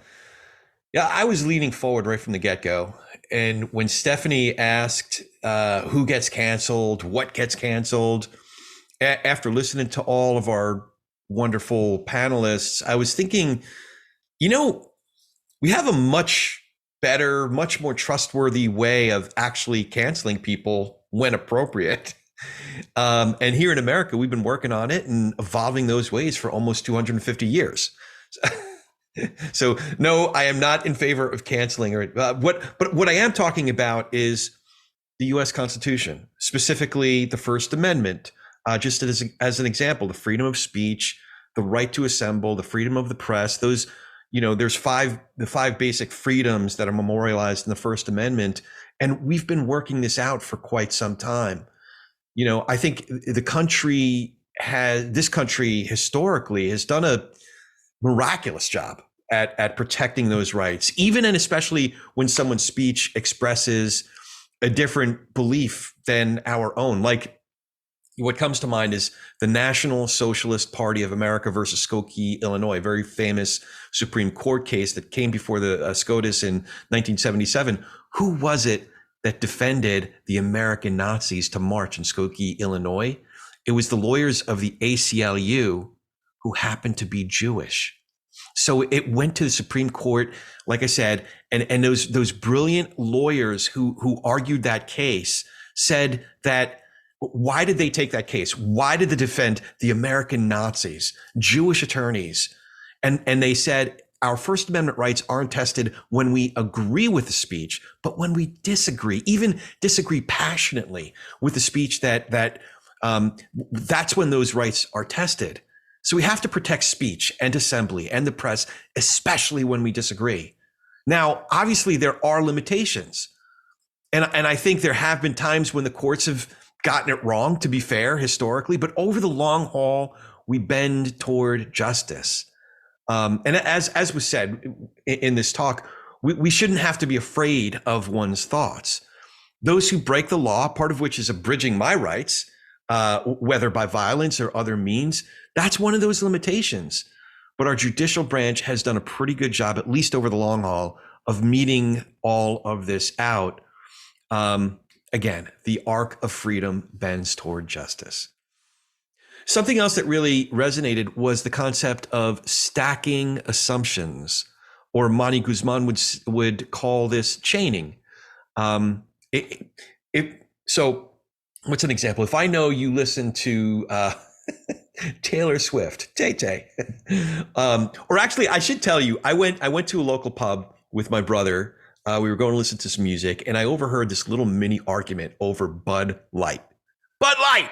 Yeah, I was leaning forward right from the get-go. And when Stephanie asked who gets canceled, what gets canceled, after listening to all of our wonderful panelists, I was thinking, we have a much better, much more trustworthy way of actually canceling people when appropriate. And here in America, we've been working on it and evolving those ways for almost 250 years. So no, I am not in favor of canceling. But what I am talking about is the U.S. Constitution, specifically the First Amendment, just as an example, the freedom of speech, the right to assemble, the freedom of the press. Those, there's the five basic freedoms that are memorialized in the First Amendment, and we've been working this out for quite some time. I think this country historically has done a miraculous job at protecting those rights, even and especially when someone's speech expresses a different belief than our own. Like, what comes to mind is the National Socialist Party of America versus Skokie, Illinois, a very famous Supreme Court case that came before the SCOTUS in 1977. Who was it that defended the American Nazis to march in Skokie, Illinois? It was the lawyers of the ACLU who happened to be Jewish. So it went to the Supreme Court, like I said, and those brilliant lawyers who argued that case said that, why did they take that case? Why did they defend the American Nazis, Jewish attorneys? And they said, our First Amendment rights aren't tested when we agree with the speech, but when we disagree, even disagree passionately with the speech, that's when those rights are tested. So we have to protect speech and assembly and the press, especially when we disagree. Now, obviously, there are limitations. And I think there have been times when the courts have gotten it wrong, to be fair, historically, but over the long haul, we bend toward justice. And as was said in this talk, we shouldn't have to be afraid of one's thoughts. Those who break the law, part of which is abridging my rights, whether by violence or other means, that's one of those limitations. But our judicial branch has done a pretty good job, at least over the long haul, of meeting all of this out. Again, the arc of freedom bends toward justice. Something else that really resonated was the concept of stacking assumptions, or Mani Guzman would call this chaining. So what's an example? If I know you listen to Taylor Swift, Tay-Tay, or actually I should tell you, I went to a local pub with my brother. We were going to listen to some music, and I overheard this little mini argument over Bud Light. Bud Light!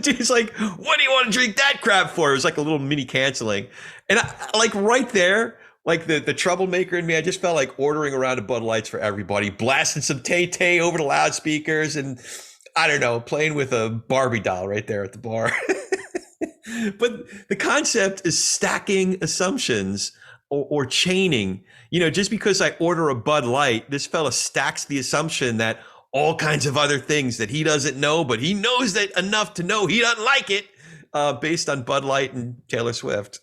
Dude's like, what do you want to drink that crap for? It was like a little mini canceling. And right there, like the troublemaker in me, I just felt like ordering a round of Bud Lights for everybody, blasting some Tay-Tay over the loudspeakers, and I don't know, playing with a Barbie doll right there at the bar. But the concept is stacking assumptions or chaining. Just because I order a Bud Light, this fella stacks the assumption that all kinds of other things that he doesn't know, but he knows that enough to know he doesn't like it, based on Bud Light and Taylor Swift.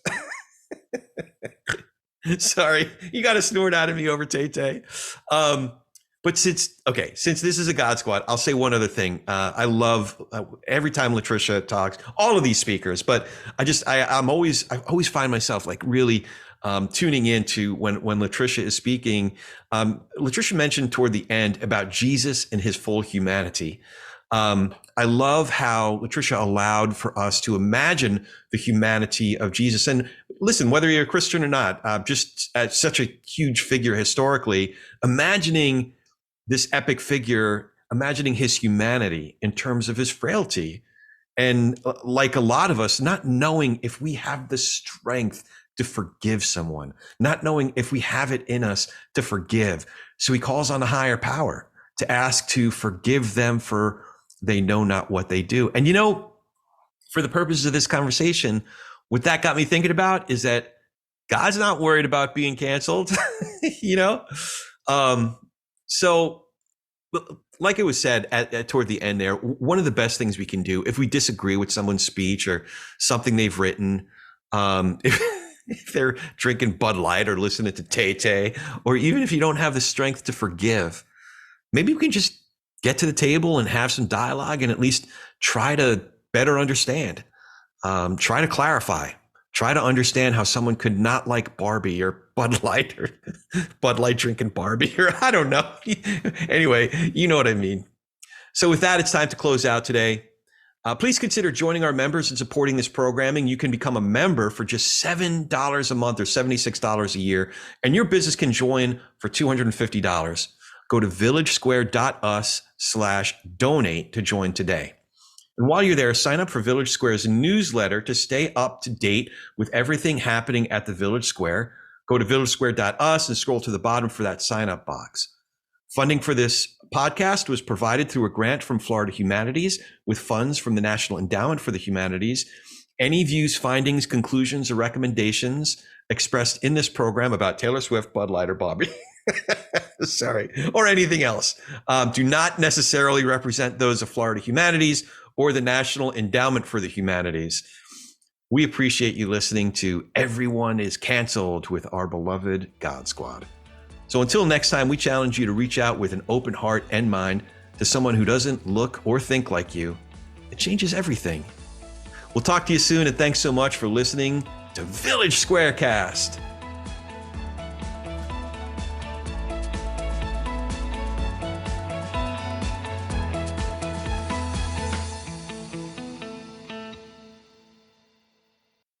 Sorry, you got a snort out of me over Tay-Tay. But since this is a God Squad, I'll say one other thing. I love every time Latricia talks, all of these speakers, but I always find myself like really tuning into when Latricia is speaking. Latricia mentioned toward the end about Jesus and his full humanity. I love how Latricia allowed for us to imagine the humanity of Jesus. And listen, whether you're a Christian or not, just as such a huge figure historically, imagining this epic figure, imagining his humanity in terms of his frailty. And like a lot of us, not knowing if we have the strength to forgive someone, not knowing if we have it in us to forgive. So he calls on a higher power to ask to forgive them, for they know not what they do. And for the purposes of this conversation, what that got me thinking about is that God's not worried about being canceled, So like it was said toward the end there, one of the best things we can do if we disagree with someone's speech or something they've written, if they're drinking Bud Light or listening to Tay-Tay, or even if you don't have the strength to forgive, maybe we can just get to the table and have some dialogue and at least try to better understand, try to clarify, try to understand how someone could not like Barbie or Bud Light or Bud Light drinking Barbie, or I don't know. Anyway, you know what I mean. So with that, it's time to close out today. Please consider joining our members and supporting this programming. You can become a member for just $7 a month or $76 a year, and your business can join for $250. Go to villagesquare.us/donate to join today. And while you're there, sign up for Village Square's newsletter to stay up to date with everything happening at the Village Square. Go to villagesquare.us and scroll to the bottom for that sign up box. Funding for this podcast was provided through a grant from Florida Humanities with funds from the National Endowment for the Humanities. Any views, findings, conclusions, or recommendations expressed in this program about Taylor Swift, Bud Light, or Bobby, sorry, or anything else, do not necessarily represent those of Florida Humanities or the National Endowment for the Humanities. We appreciate you listening to Everyone is Canceled with our beloved God Squad. So until next time, we challenge you to reach out with an open heart and mind to someone who doesn't look or think like you. It changes everything. We'll talk to you soon, and thanks so much for listening to Village Squarecast.